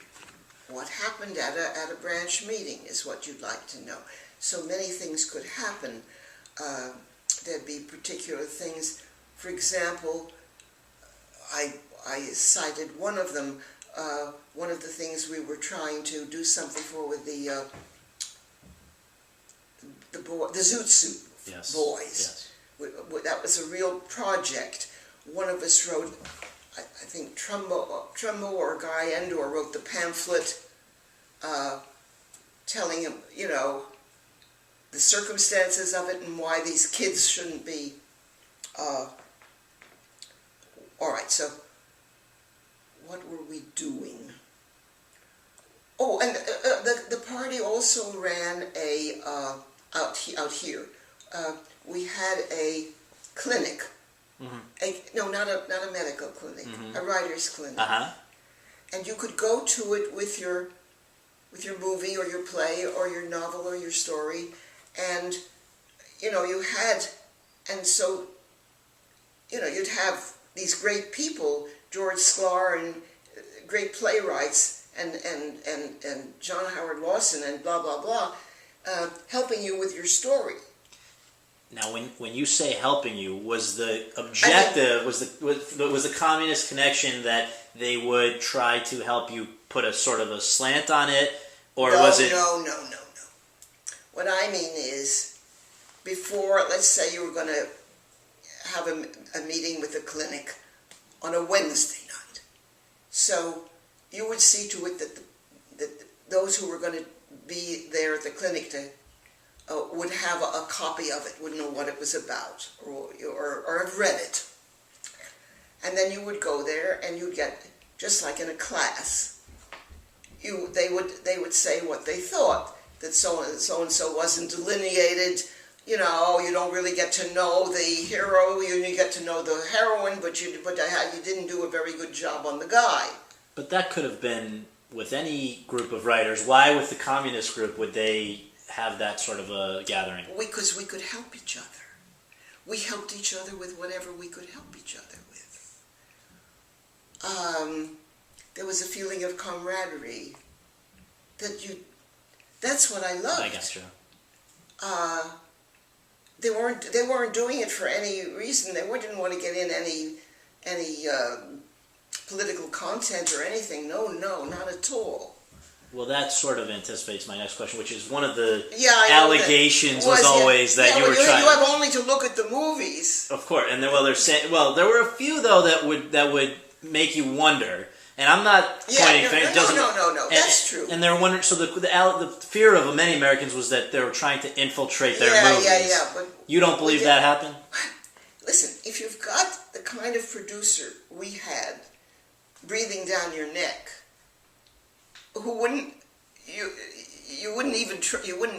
What happened at a branch meeting is what you'd like to know. So many things could happen. There'd be particular things. For example, I cited one of them. One of the things we were trying to do something for with the Zoot Suit boys. Yes. That was a real project. One of us wrote, I think Trumbo or Guy Endor wrote the pamphlet telling him, the circumstances of it and why these kids shouldn't be. All right, so what were we doing? Oh, and the party also ran out here. We had a clinic. Mm-hmm. Not a medical clinic, mm-hmm. a writer's clinic. Uh-huh. And you could go to it with your movie or your play or your novel or your story, and you'd have these great people, George Sklar and great playwrights and John Howard Lawson and blah blah blah, helping you with your story. Now, when you say helping you, was the objective, was the communist connection that they would try to help you put a sort of a slant on it, or was it? No. What I mean is, before, let's say you were going to have a meeting with the clinic on a Wednesday night, so you would see to it that those who were going to be there at the clinic would have a copy of it, would know what it was about, or have read it. And then you would go there and you'd get, just like in a class, they would say what they thought, that so and so wasn't delineated, you don't really get to know the hero, you get to know the heroine, but you didn't do a very good job on the guy. But that could have been with any group of writers. Why with the communist group would they have that sort of a gathering? Because we could help each other. We helped each other with whatever we could help each other with. There was a feeling of camaraderie that's what I loved. I guess, sure. They weren't doing it for any reason. They didn't want to get in any political content or anything. No, not at all. Well, that sort of anticipates my next question, which is one of the allegations was always that you were trying. You have only to look at the movies. Of course, and they're saying. Well, there were a few though that would make you wonder. And I'm not pointing fingers. No. That's true. And they're wondering. So the fear of many Americans was that they were trying to infiltrate their movies. Yeah. But you don't believe that happened? Listen, if you've got the kind of producer we had, breathing down your neck, who wouldn't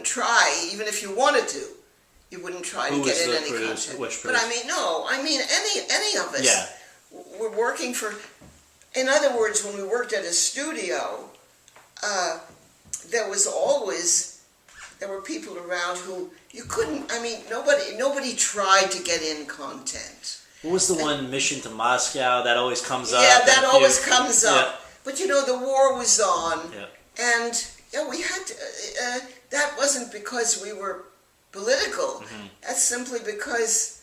try even if you wanted to. You wouldn't try to get in any content. Which producer? But I mean any of us. Yeah. We're working for. In other words, when we worked at a studio, there were people around who you couldn't, I mean, nobody tried to get in content. What was the one, Mission to Moscow? That always comes up. Yeah, that always comes up. Yeah. But you know, the war was on, Yeah. and yeah, we had to, that wasn't because we were political. Mm-hmm. That's simply because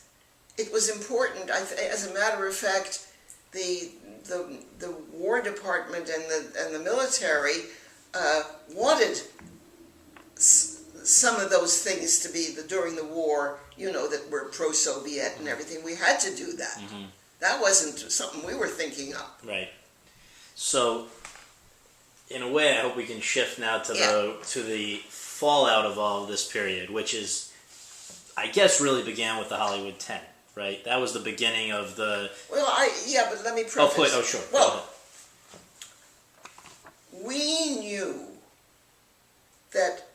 it was important. As a matter of fact, the War Department and the military wanted some of those things to be during the war, you know, that were pro-Soviet and everything. We had to do that. Mm-hmm. That wasn't something we were thinking of. Right. So, in a way, I hope we can shift now to the fallout of all of this period, which is, I guess, really began with the Hollywood 10, right? That was the beginning of the... Well, but let me preface. Oh, sure. Well, we knew that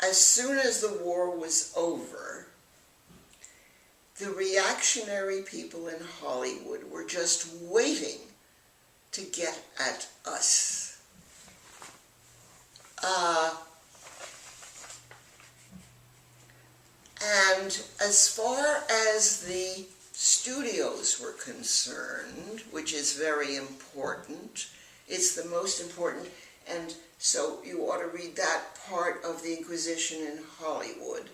as soon as the war was over, the reactionary people in Hollywood were just waiting to get at us. And as far as the studios were concerned, which is very important, it's the most important, and so you ought to read that part of the Inquisition in Hollywood.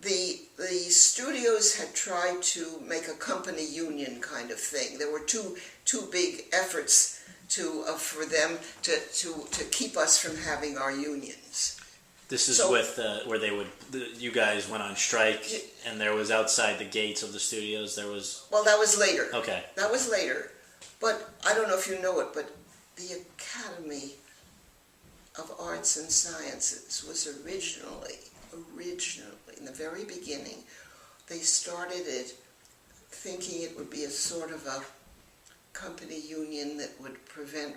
The studios had tried to make a company union kind of thing. There were two big efforts for them to keep us from having our unions. This is where you guys went on strike, and there was outside the gates of the studios, there was... Well, that was later. Okay. That was later. But I don't know if you know it, but the Academy of Arts and Sciences was originally, in the very beginning, they started it thinking it would be a sort of a company union that would prevent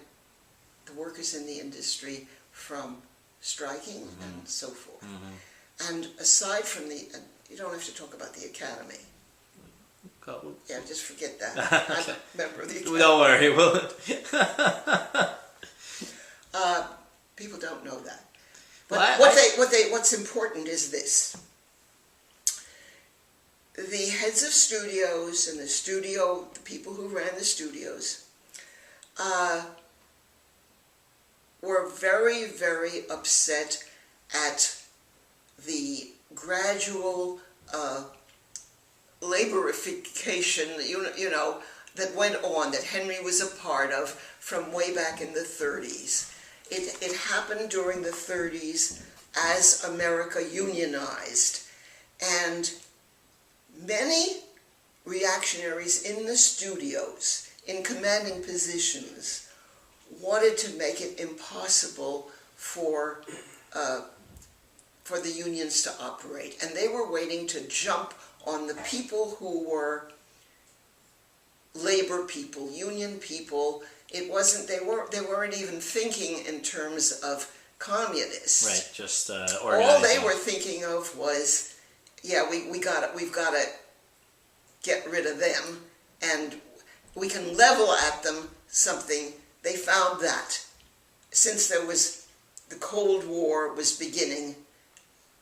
the workers in the industry from striking and so forth. Mm-hmm. And aside from you don't have to talk about the Academy. Yeah, just forget that. Okay. I'm a member of the Academy. Don't worry, people don't know that. But what's important is this. The heads of studios and the people who ran the studios, were very, very upset at the gradual laborification, you know, that went on, that Henry was a part of from way back in the 30s. It happened during the 30s as America unionized, and many reactionaries in the studios, in commanding positions, wanted to make it impossible for the unions to operate, and they were waiting to jump on the people who were labor people, union people. It wasn't, they weren't even thinking in terms of communists. Right, just organizing. All they were thinking of was, yeah, we've got to get rid of them, and we can level at them something. They found that since the Cold War was beginning,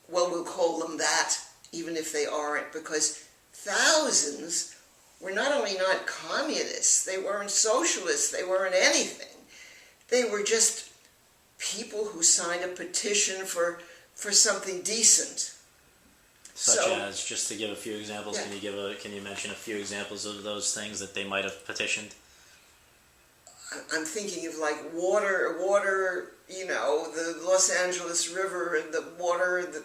well, we'll call them that, even if they aren't, because thousands were not only not communists, they weren't socialists, they weren't anything. They were just people who signed a petition for something decent. Such as, just to give a few examples, yeah. Can you mention a few examples of those things that they might have petitioned? I'm thinking of like water, you know, the Los Angeles River and the water, the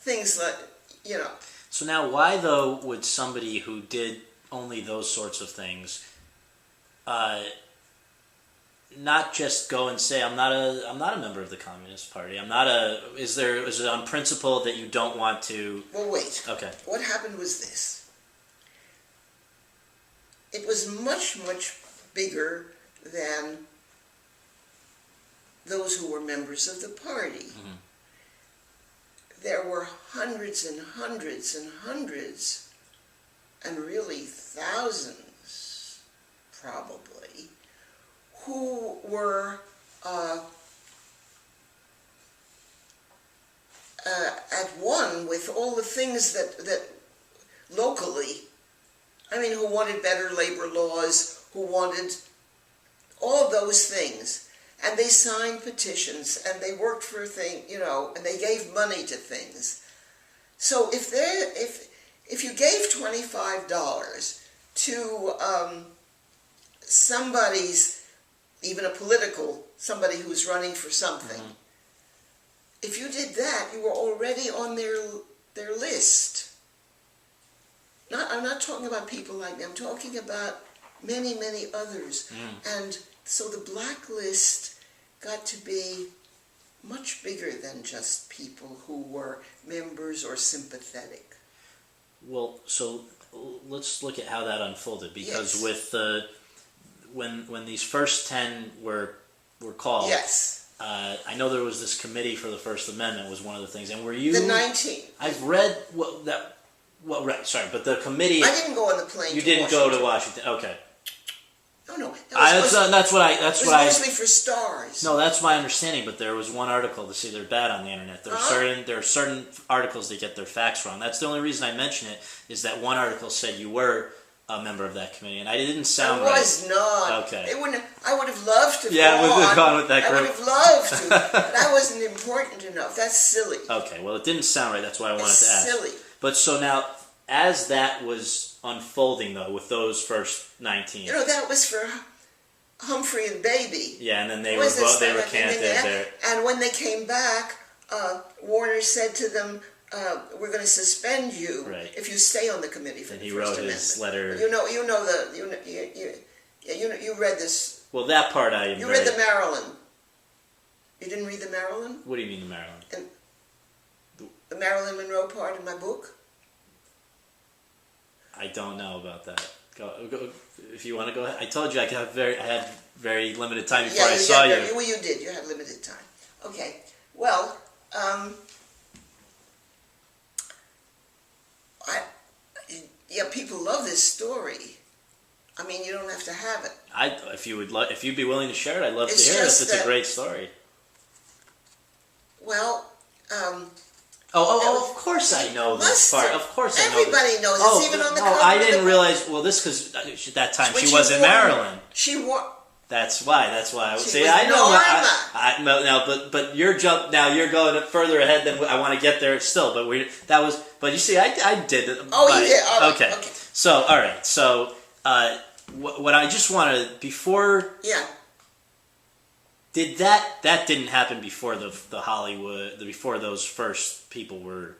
things like, you know. So now, why though would somebody who did only those sorts of things, not just go and say, I'm not a member of the Communist Party. Is it on principle that you don't want to? Well, wait. Okay. What happened was this. It was much, much bigger than those who were members of the party. Mm-hmm. There were hundreds and hundreds and hundreds, and really thousands, probably, who were at one with all the things that locally, I mean, who wanted better labor laws, who wanted all those things. And they signed petitions, and they worked for things, you know, and they gave money to things. So if you gave $25 to somebody's, even a political, somebody who's running for something, if you did that, you were already on their list. I'm not talking about people like me. I'm talking about many, many others. And so the blacklist got to be much bigger than just people who were members or sympathetic. Well, so let's look at how that unfolded, because Yes. with the when these first 10 were called, Yes. I know there was this committee for the First Amendment was one of the things, and were you? The 19. I've read right, sorry, but the committee. I didn't go on the plane. You to didn't Washington. go to Washington, okay? No. That's what I. It was mostly for stars. No, that's my understanding. But there was one article to see they're bad on the internet. There are certain articles that get their facts wrong. That's the only reason I mention it, is that one article said you were a member of that committee, and I didn't sound right. I was not. Okay. It wouldn't. I would have loved to. Yeah, would have gone with that group. I would have loved to. But that wasn't important enough. That's silly. Okay, well, it didn't sound right. That's why I wanted to ask. Silly. But so now, as that was unfolding, though, with those first 19, You know, that was for Humphrey and Baby. yeah, and then they Was were this they thing recanted their. And when they came back, Warner said to them, "We're going to suspend you Right. if you stay on the committee for And the he First wrote Amendment." his letter. You read this. Well, that part I am. You read the Marilyn. You didn't read the Marilyn? What do you mean the Marilyn? The Marilyn Monroe part in my book? I don't know about that. Go, if you want to go ahead. I told you I had very limited time before I saw you. Well, you did. You had limited time. Okay. Well, people love this story. I mean, you don't have to have it. If you'd be willing to share it, I'd love to It's hear it. If just it's a that- great story. Well, of course I know this part. Of course I know. Everybody knows. It's even on the cover. I of the didn't book. realize. Well, this because at that time When she was in wore- Maryland. She wore. That's why. I would She say was I know. Norma. Now, but you're You're going further ahead than I want to get there still. But you see, I did it. Oh, you did. All right, Okay. okay. So all right. So what I just wanted before. Yeah. Did that didn't happen before the Hollywood before those first people were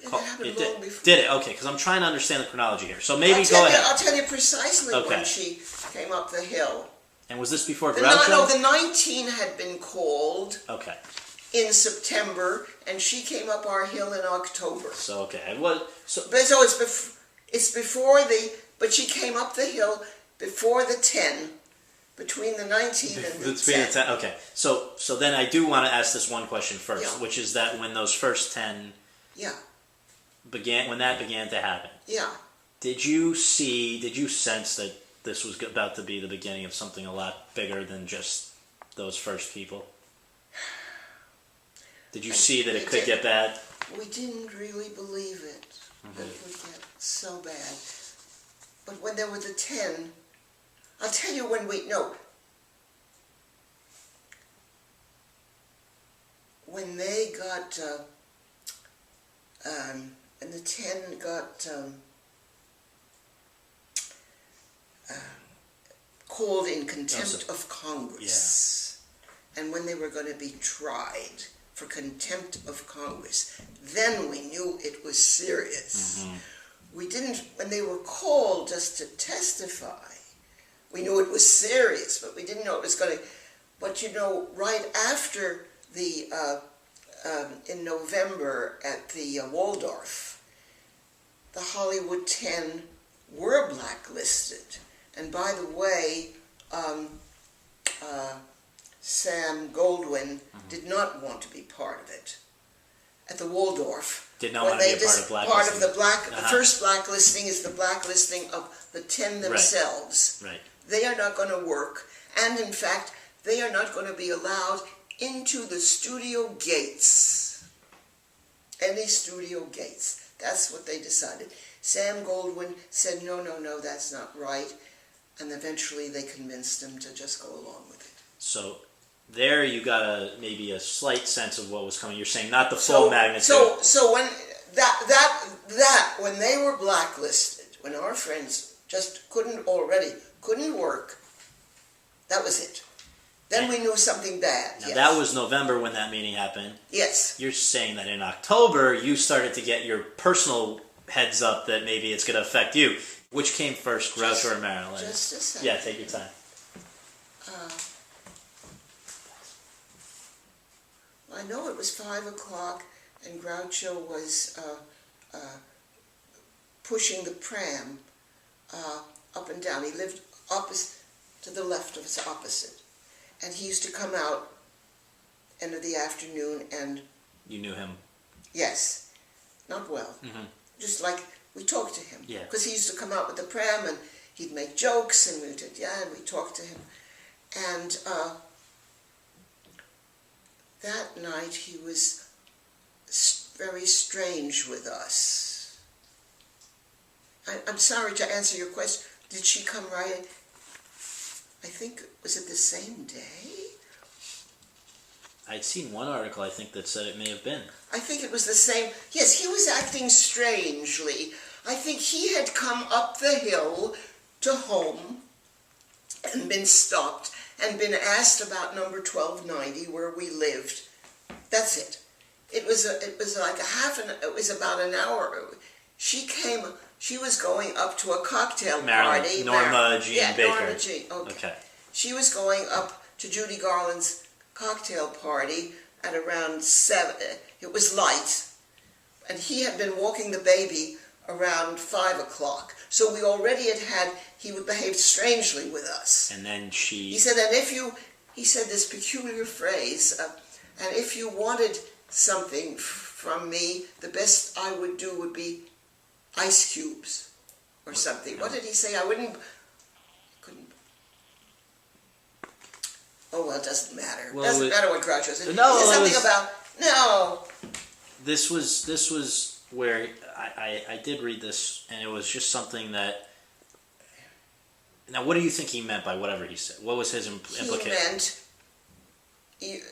called? Happened long before. Did it? Okay, because I'm trying to understand the chronology here. So maybe I'll go ahead. I'll tell you precisely Okay. when she came up the hill. And was this before The, Groucho? no, the 19 had been called Okay. in September, and she came up our hill in October. So okay, it was so. But so it's before but she came up the hill before the 10, between the 19 and the 10. Okay, so then I do want to ask this one question first, Yeah. which is that when those first 10 Yeah, began to happen, yeah. did you sense that this was about to be the beginning of something a lot bigger than just those first people? Did you see that it could get bad? We didn't really believe it, that it would get so bad. But when there were the 10, I'll tell you when when they got, and the 10 got called in contempt of Congress, and when they were going to be tried for contempt of Congress, then we knew it was serious. We didn't, when they were called just to testify, we knew it was serious, but we didn't know it was going to, but right after in November at the Waldorf, the Hollywood 10 were blacklisted. And by the way, Sam Goldwyn did not want to be part of it. at the Waldorf. Did not want to be a part of blacklisting. Part of the first blacklisting is the blacklisting of the 10 themselves. Right. They are not going to work, and in fact, they are not going to be allowed into the studio gates. Any studio gates. That's what they decided. Sam Goldwyn said, no, that's not right. And eventually they convinced him to just go along with it. So there you got maybe a slight sense of what was coming. You're saying not the full magnitude. So when when they were blacklisted, when our friends just couldn't work, that was it. Then we knew something bad. Now that was November when that meeting happened. Yes. You're saying that in October you started to get your personal heads up that maybe it's going to affect you. Which came first, Groucho or Marilyn? Just a second. Yeah, take your time. I know it was 5 o'clock, and Groucho was pushing the pram up and down. He lived opposite, to the left of us, opposite. And he used to come out end of the afternoon and... You knew him? Yes. Not well. Mm-hmm. Just like we talked to him. Yeah. Because he used to come out with the pram and he'd make jokes and we talked to him. And that night he was very strange with us. I'm sorry to answer your question. Did she come right? I think, was it the same day? I'd seen one article, I think, that said it may have been. I think it was the same. Yes, he was acting strangely. I think he had come up the hill to home and been stopped and been asked about number 1290 where we lived. That's it. It was like it was about an hour. She was going up to a cocktail Marilyn, party. Norma Jean Baker. Norma Jean, okay. She was going up to Judy Garland's cocktail party at around 7. It was light. And he had been walking the baby around 5 o'clock. So we already he would behave strangely with us. And then he said, he said this peculiar phrase, and if you wanted something from me, the best I would do would be ice cubes or something. What did he say? Couldn't. Oh, well, it doesn't matter. It doesn't matter what Groucho said. This was where I did read this, and it was just something that... Now, what do you think he meant by whatever he said? What was his implication? He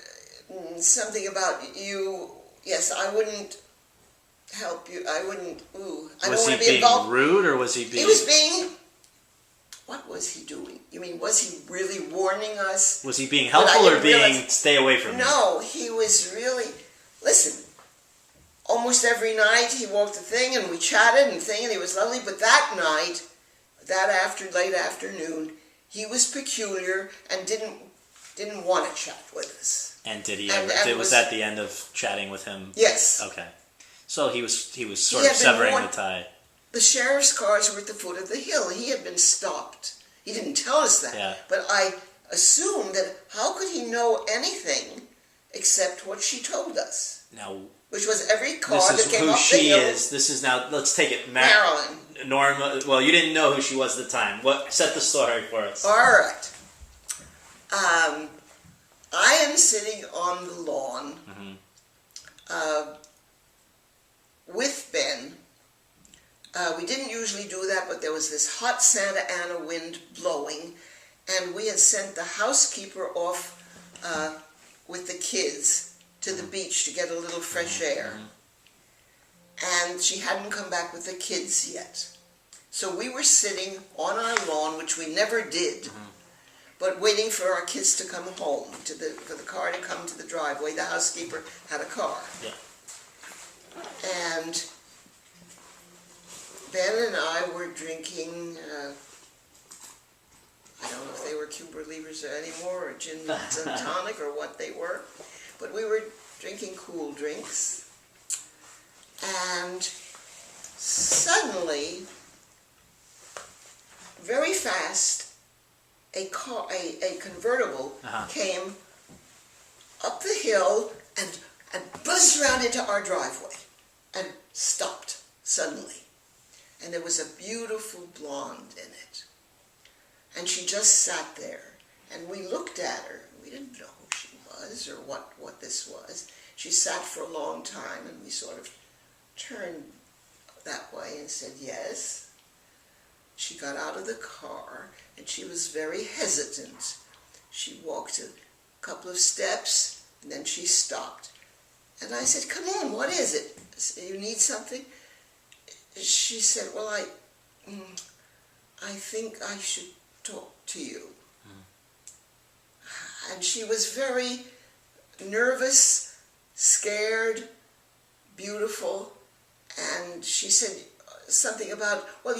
meant something about you... Yes, I wouldn't help you. I wouldn't... I don't want to be involved. Was he being rude, or was he being... He was being... What was he doing? You mean, was he really warning us? Was he being helpful or being stay away from me? No, he was really... Listen, almost every night he walked the thing and we chatted and he was lovely, but that night, late afternoon, he was peculiar and didn't want to chat with us. And did he ever... was that the end of chatting with him? Yes. Okay. So he was sort of severing the tie. The sheriff's cars were at the foot of the hill. He had been stopped. He didn't tell us that. Yeah. But I assumed that how could he know anything except what she told us? Now, which was every car that came up the hill. This is who she is. This is now, let's take it. Marilyn. Norma, well, you didn't know who she was at the time. Set the story for us. All right. I am sitting on the lawn with Ben. We didn't usually do that, but there was this hot Santa Ana wind blowing, and we had sent the housekeeper off with the kids to the beach to get a little fresh air. And she hadn't come back with the kids yet. So we were sitting on our lawn, which we never did, but waiting for our kids to come home, for the car to come to the driveway. The housekeeper had a car. Yeah. And Ben and I were drinking, I don't know if they were Cuba Libres anymore, or gin and tonic, or what they were, but we were drinking cool drinks. And suddenly, very fast, a convertible came up the hill and and buzzed around into our driveway and stopped suddenly. And there was a beautiful blonde in it. And she just sat there, and we looked at her. We didn't know who she was or what this was. She sat for a long time, and we sort of turned that way and said yes. She got out of the car, and she was very hesitant. She walked a couple of steps, and then she stopped. And I said, "Come on, what is it? You need something?" She said, "Well, I think I should talk to you." And she was very nervous, scared, beautiful, and she said something about, well,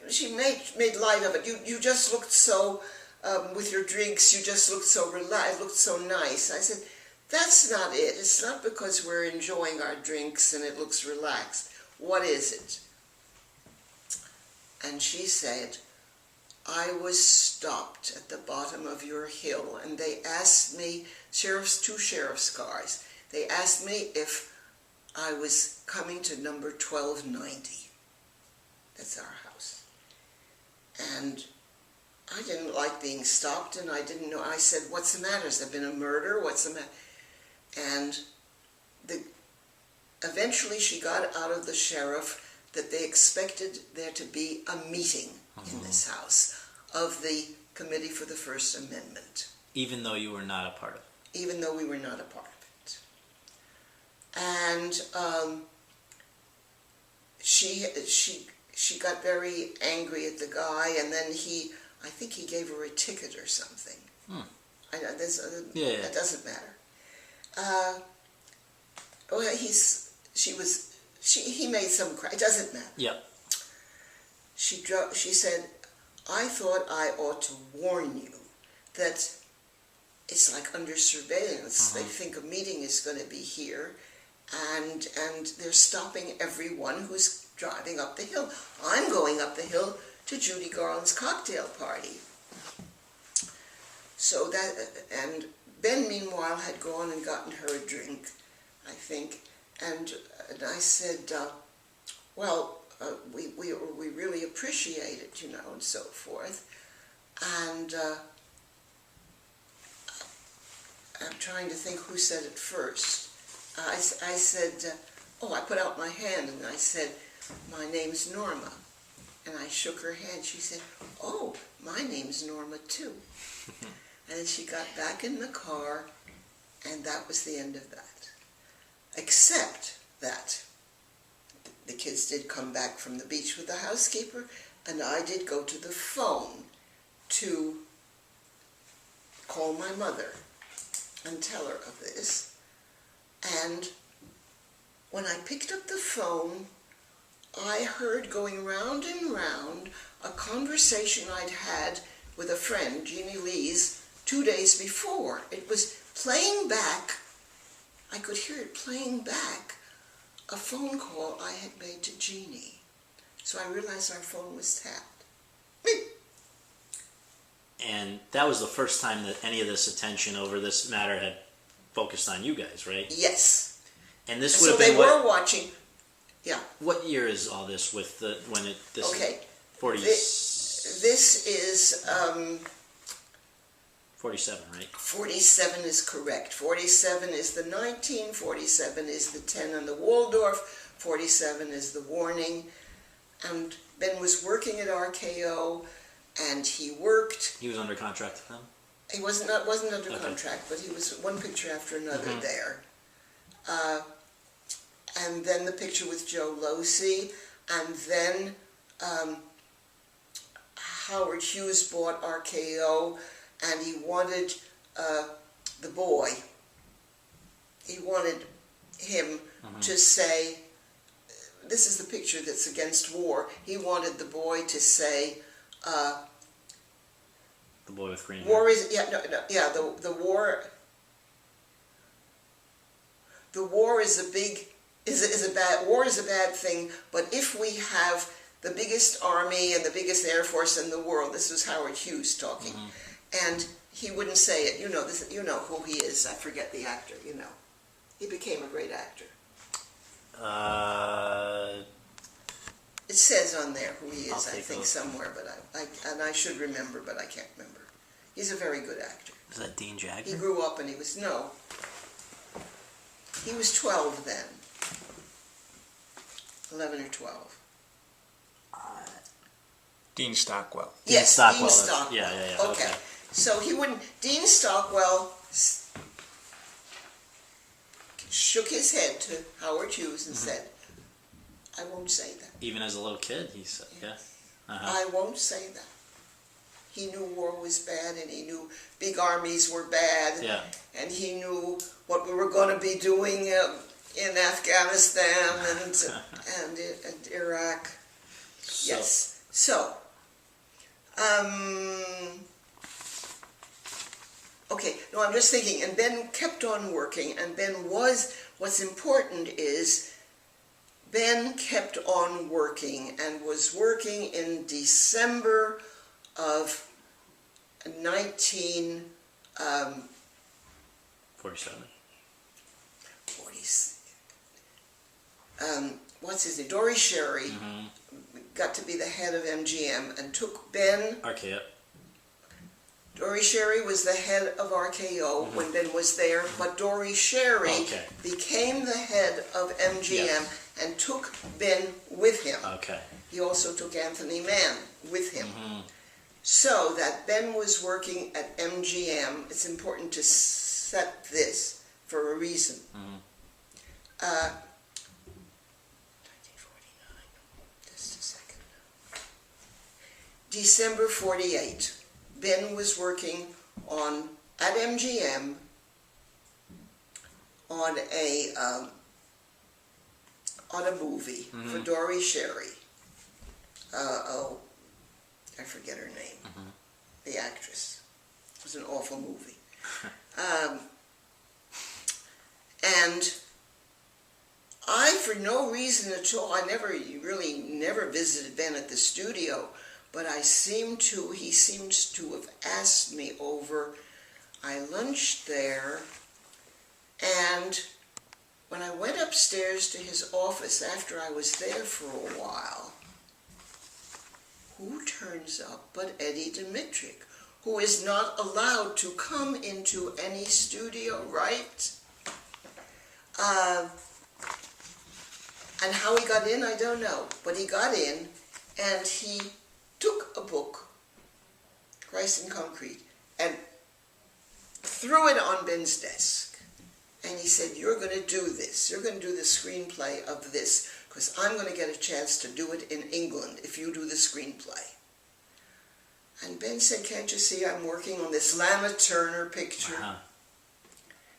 she made light of it. You just looked so, with your drinks, you just looked so relaxed, looked so nice. I said, "That's not it. It's not because we're enjoying our drinks and it looks relaxed. What is it?" And she said, "I was stopped at the bottom of your hill, and they asked me, two sheriff's cars, they asked me if I was coming to number 1290. That's our house. And I didn't like being stopped, and I didn't know. I said, "What's the matter? Has there been a murder? What's the matter?" And eventually she got out of the sheriff that they expected there to be a meeting in this house of the Committee for the First Amendment. Even though you were not a part of it. Even though we were not a part of it. And she got very angry at the guy, and then I think he gave her a ticket or something. I know, that doesn't matter. He made some cry. It doesn't matter. Yep. She said, "I thought I ought to warn you that it's like under surveillance. They think a meeting is going to be here, and they're stopping everyone who's driving up the hill. I'm going up the hill to Judy Garland's cocktail party." So and Ben, meanwhile, had gone and gotten her a drink, I think, and I said, "Well, we really appreciate it, and so forth." And I'm trying to think who said it first. I said, I put out my hand and I said, "My name's Norma." And I shook her hand. She said, "Oh, my name's Norma too." And then she got back in the car, and that was the end of that. Except that the kids did come back from the beach with the housekeeper, and I did go to the phone to call my mother and tell her of this. And when I picked up the phone, I heard going round and round a conversation I'd had with a friend, Jeannie Lee's, 2 days before. It was playing back, I could hear it playing back, a phone call I had made to Jeannie. So I realized our phone was tapped. And that was the first time that any of this attention over this matter had focused on you guys, right? Yes. And this would have been. So been they were watching. Yeah. What year is all this with this? Okay. 40. This is 47, right? 47 is correct. 47 is the 19, 47 is the 10 on the Waldorf, 47 is the warning. And Ben was working at RKO, and he worked. He was under contract with them? He wasn't under contract, but he was one picture after another there. And then the picture with Joe Losey, and then Howard Hughes bought RKO, and he wanted the boy. He wanted him to say, this is the picture that's against war. He wanted the boy to say, the boy with green war hair. is the war. The war is a bad thing. But if we have the biggest army and the biggest air force in the world, this was Howard Hughes talking, and he wouldn't say it. You know who he is. I forget the actor. He became a great actor. Uh, It says on there who he I'll is, I take a think, look. somewhere, but I should remember, but I can't remember. He's a very good actor. is that Dean He Jagger? grew up and he was 12 then. 11 or 12. Dean Stockwell. Yes, Stockwell, Dean that's- Stockwell. yeah, Okay. okay. So he wouldn't, Dean Stockwell shook his head to Howard Hughes and said, I won't say that. Even as a little kid, he said, yeah. I won't say that. He knew war was bad, and he knew big armies were bad, Yeah. and he knew what we were going to be doing in Afghanistan and Iraq. So, Yes. So, okay, no, I'm just thinking, and Ben kept on working, and Ben what's important is, Ben kept on working and was working in December of 47. 40. What's his name? Dory Sherry got to be the head of MGM and took Ben. RKO. Dory Sherry was the head of RKO when Ben was there, but Dory Sherry became the head of MGM and took Ben with him. Okay. He also took Anthony Mann with him. So that Ben was working at MGM. It's important to set this for a reason. 1949. Just a second. December 48. Ben was working at MGM on a movie for Dory Sherry. I forget her name. The actress. It was an awful movie. And I, for no reason at all, I never visited Ben at the studio, but he seems to have asked me over. I lunched there, and when I went upstairs to his office after I was there for a while, who turns up but Eddie Dmytryk, who is not allowed to come into any studio, right? And how he got in, I don't know. But he got in, and he took a book, Christ in Concrete, and threw it on Ben's desk. And he said, you're going to do this. You're going to do the screenplay of this, because I'm going to get a chance to do it in England if you do the screenplay. And Ben said, can't you see I'm working on this Lana Turner picture?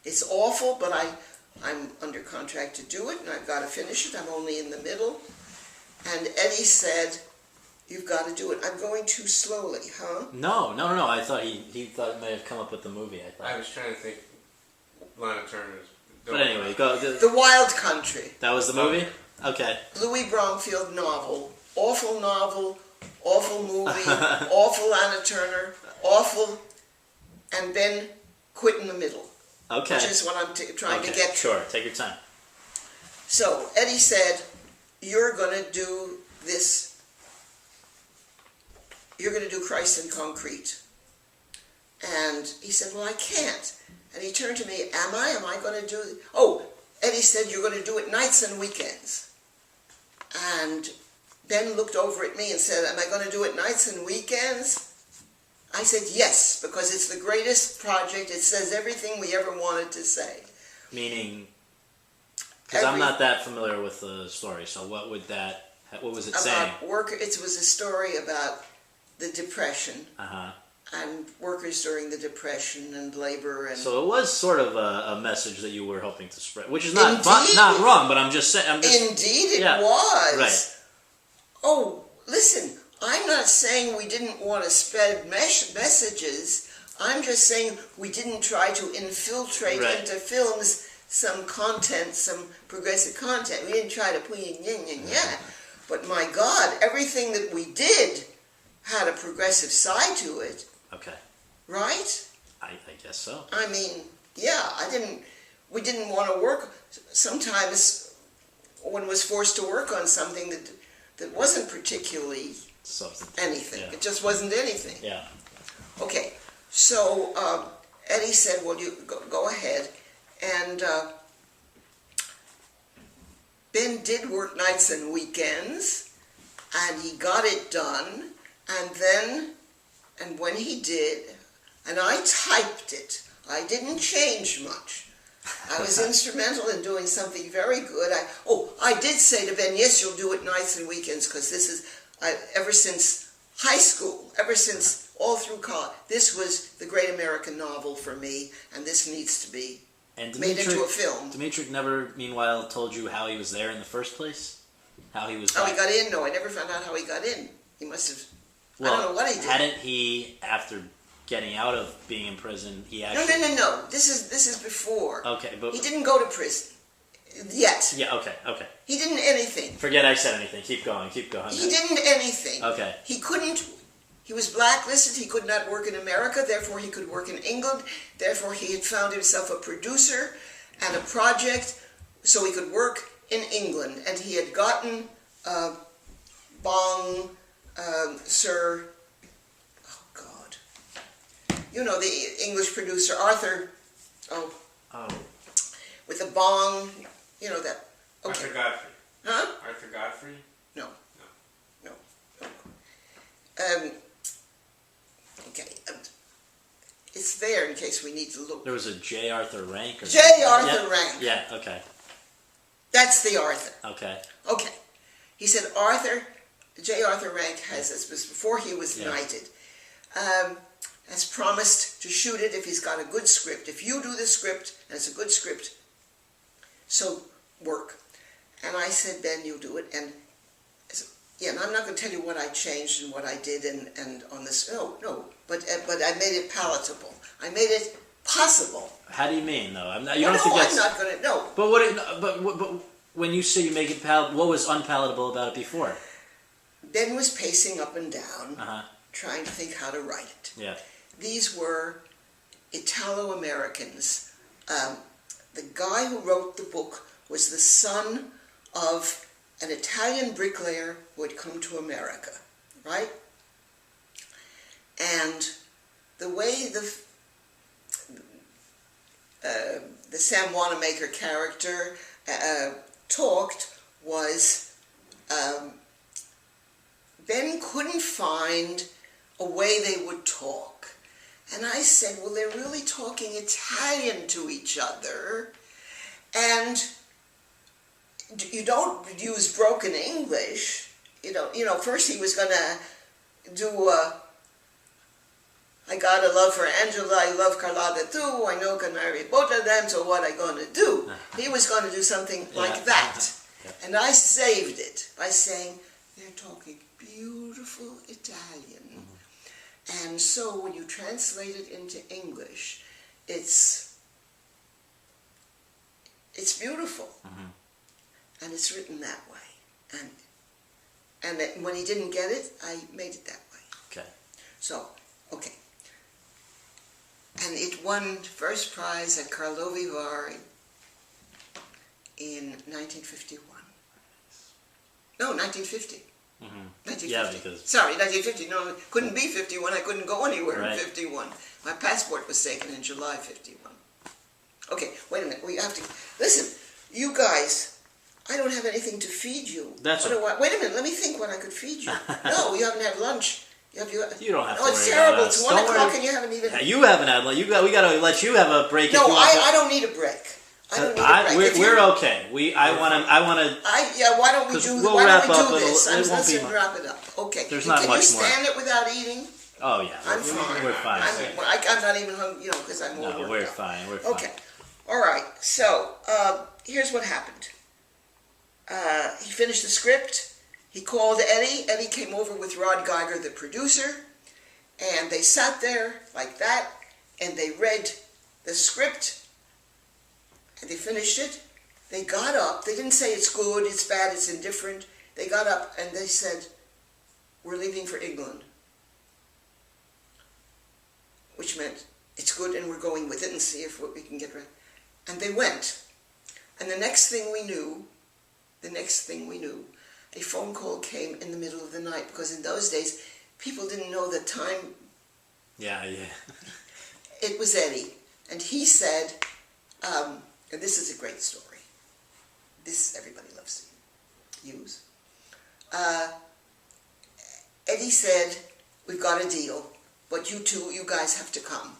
It's awful, but I'm under contract to do it, and I've got to finish it. I'm only in the middle. And Eddie said, you've got to do it. I'm going too slowly, huh? No. I thought he thought it may have come up with the movie. I was trying to think. Lana Turner's. But anyway, go. The Wild Country. That was the movie? Okay. Louis Bromfield novel, awful movie, awful Lana Turner, awful, and Ben quit in the middle. Okay. Which is what I'm trying to get to. Sure, take your time. So Eddie said, you're going to do this, you're going to do Christ in Concrete. And he said, well, I can't. And he turned to me, am I going to do it? Oh, Eddie said, you're going to do it nights and weekends. And Ben looked over at me and said, am I going to do it nights and weekends? I said, yes, because it's the greatest project. It says everything we ever wanted to say. Meaning, because I'm not that familiar with the story, so what was it saying? It was a story about the Depression. And workers during the Depression and labor. And so it was sort of a message that you were hoping to spread, which is not wrong, but I'm just saying. Indeed it was. Right. Oh, listen, I'm not saying we didn't want to spread messages. I'm just saying we didn't try to infiltrate into films some content, some progressive content. We didn't try to put in. But my God, everything that we did had a progressive side to it. Okay. Right? I guess so. I mean, yeah, I didn't. we didn't want to work. Sometimes one was forced to work on something that wasn't particularly Substantive. anything. Yeah. It just wasn't anything. Yeah. Okay, so Eddie said, well, you go ahead. And Ben did work nights and weekends, and he got it done. And when he did, and I typed it, I didn't change much. I was instrumental in doing something very good. I did say to Ben, yes, you'll do it nights and weekends, because this is, ever since high school, ever since all through college, this was the great American novel for me, and this needs to be made into a film. Dmitrik never, meanwhile, told you how he was there in the first place? How he was How he got in? No, I never found out how he got in. He must have, well, I don't know what he did. Hadn't he, after getting out of being in prison, he actually... No. This is before. Okay, but... He didn't go to prison. Yet. Yeah, okay. He didn't anything. Forget I said anything. Keep going. He didn't anything. Okay. He couldn't, he was blacklisted, he could not work in America, therefore he could work in England, therefore he had found himself a producer and a project so he could work in England. And he had gotten Sir, oh God, you know, the English producer, Arthur, with a bong, you know that. Okay. Arthur Godfrey. Huh? Arthur Godfrey? No. Okay. It's there in case we need to look. There was a J. Arthur Rank? Or J. Arthur Rank. Yeah, okay. That's the Arthur. Okay. Okay. He said J. Arthur Rank has, this was before he was knighted, has promised to shoot it if he's got a good script. If you do the script, and it's a good script, so work. And I said, Ben, you'll do it. And and I'm not going to tell you what I changed and what I did and on this. No. But I made it palatable. I made it possible. How do you mean, though? I'm not going to. No. But when you say you make it palatable, what was unpalatable about it before? Ben was pacing up and down, trying to think how to write it. Yeah. These were Italo-Americans. The guy who wrote the book was the son of an Italian bricklayer who had come to America, right? And the way the Sam Wanamaker character talked was Ben couldn't find a way they would talk. And I said, well, they're really talking Italian to each other, and you don't use broken English. You know, first he was going to do I got a love for Angela, I love Carlotta too, I know can marry both of them, so what I going to do? He was going to do something like that. And I saved it by saying, they're talking beautiful Italian. And so when you translate it into English, it's beautiful. And it's written that way. And when he didn't get it, I made it that way. Okay. So, okay. And it won first prize at Karlovy Vary in 1951. No, 1950. 1950. Yeah, because... Sorry, 1950. No, it couldn't be 51. I couldn't go anywhere Right. in 51. My passport was taken in July 51. Okay, wait a minute. We have to... Listen, you guys, I don't have anything to feed you. That's Wait a minute. Let me think what I could feed you. No, you haven't had lunch. You don't have to No, it's worry terrible. about It's us. 1 Don't o'clock worry. and you haven't even... Yeah, you haven't had lunch. We got to let you have a break. No, if you want to. I don't need a break. I don't need a break. We're okay. I want to. Why don't we do we'll why wrap don't we up, do this? it won't be Let's wrap it up. Okay. There's not Can much you more. stand it without eating? Oh yeah, I'm fine. We're fine. I'm not even hungry, because I'm No, overworked we're out. fine. We're fine. Okay. All right. So here's what happened. He finished the script. He called Eddie. Eddie came over with Rod Geiger, the producer, and they sat there like that, and they read the script, and they finished it. They got up. They didn't say it's good, it's bad, it's indifferent. They got up and they said, we're leaving for England. Which meant it's good and we're going with it and see if we can get right. And they went. And the next thing we knew, a phone call came in the middle of the night, because in those days, people didn't know the time. Yeah. It was Eddie. And he said, and this is a great story. This everybody loves to use. Eddie said, we've got a deal, but you guys have to come.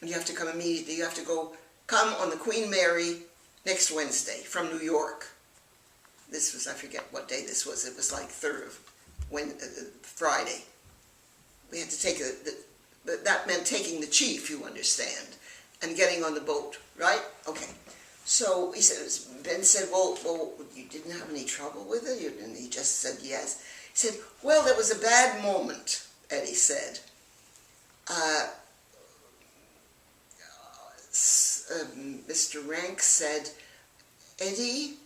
And you have to come immediately. You have to come on the Queen Mary next Wednesday from New York. This was, I forget what day this was. It was like Friday. We had to take that meant taking the chief, you understand, and getting on the boat, right? Okay. So he said, Ben said, well, you didn't have any trouble with it? And he just said yes. He said, well, there was a bad moment, Eddie said. Mr. Rank said, Eddie,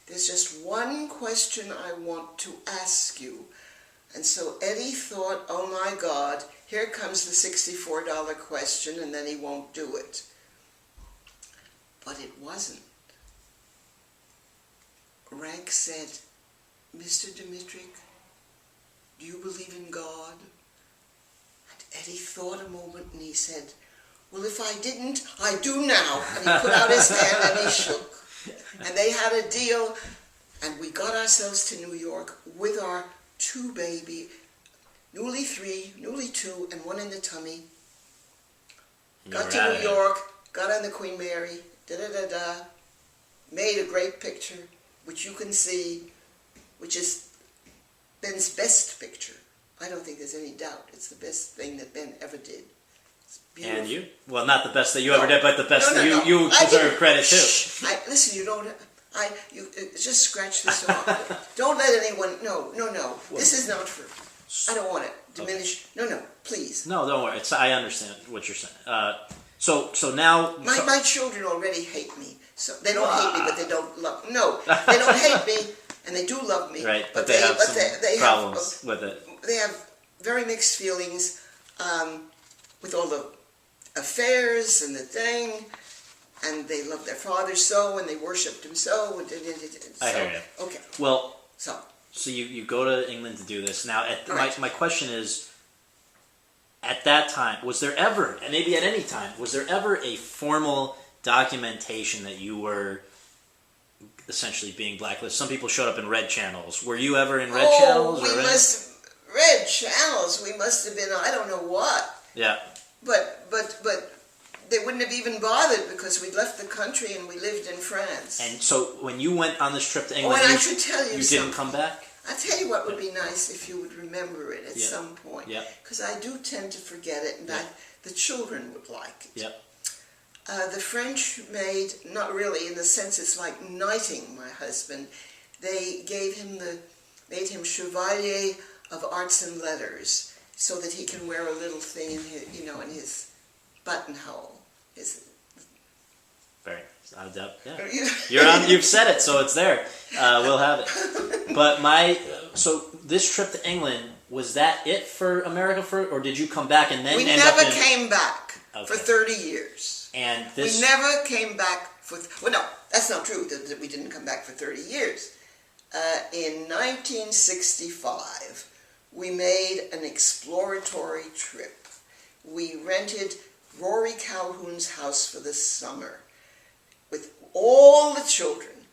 there's just one question I want to ask you. And so Eddie thought, oh my God, here comes the $64 question, and then he won't do it. But it wasn't. Rank said, Mr. Dimitrik, do you believe in God? And Eddie thought a moment, and he said, well, if I didn't, I do now. And he put out his hand and he shook. And they had a deal, and we got ourselves to New York with our two baby, newly 3, newly 2, and 1 in the tummy. Got to New York, got on the Queen Mary, made a great picture, which you can see, which is Ben's best picture. I don't think there's any doubt. It's the best thing that Ben ever did. And you? Well, not the best that you ever did, but the best that you deserve credit too. Listen, you don't. You just scratch this off. Don't let anyone. No. This is not for. I don't want it diminished. Okay. No, please. No, don't worry. I understand what you're saying. So now my children already hate me. So they don't hate me, but they don't love. No, they don't hate me, and they do love me. Right, but they have some problems with it. They have very mixed feelings with all the affairs and the thing, and they love their father so, and they worshipped him so. I hear you. Okay. Well, so you go to England to do this. Now, my question is, at that time, was there ever, and maybe at any time, was there ever a formal documentation that you were essentially being blacklisted? Some people showed up in red channels. Were you ever in red channels? Red channels. We must have been. I don't know what. Yeah. But they wouldn't have even bothered, because we'd left the country and we lived in France. And so when you went on this trip to England, and I should tell you something. Didn't come back? I'll tell you what would be nice if you would remember it at some point. Yeah. Because I do tend to forget it, and the children would like it. Yeah. The French made, not really in the sense it's like knighting my husband, they made him Chevalier of Arts and Letters, so that he can wear a little thing in his, in his buttonhole. Very nice. Yeah. You've said it, so it's there. We'll have it. But so this trip to England, was that it for America, or did you come back and then we never came back for 30 years. And we never came back for. Well, no, that's not true. That we didn't come back for 30 years. In 1965. We made an exploratory trip. We rented Rory Calhoun's house for the summer with all the children.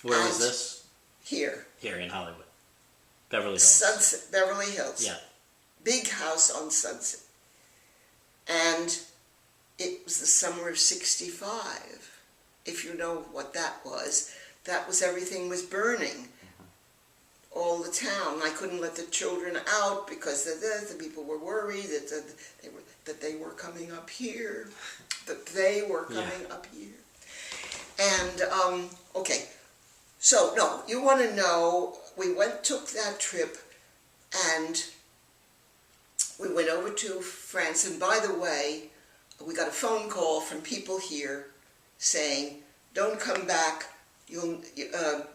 Where was this? Here. Here in Hollywood. Beverly Hills. Sunset, Beverly Hills. Yeah. Big house on Sunset. And it was the summer of 65. If you know what that was everything was burning. All the town. I couldn't let the children out because the people were worried that they were coming up here. Up here. And, okay. So, no, you want to know, we took that trip, and we went over to France, and by the way, we got a phone call from people here saying, don't come back, don't come back.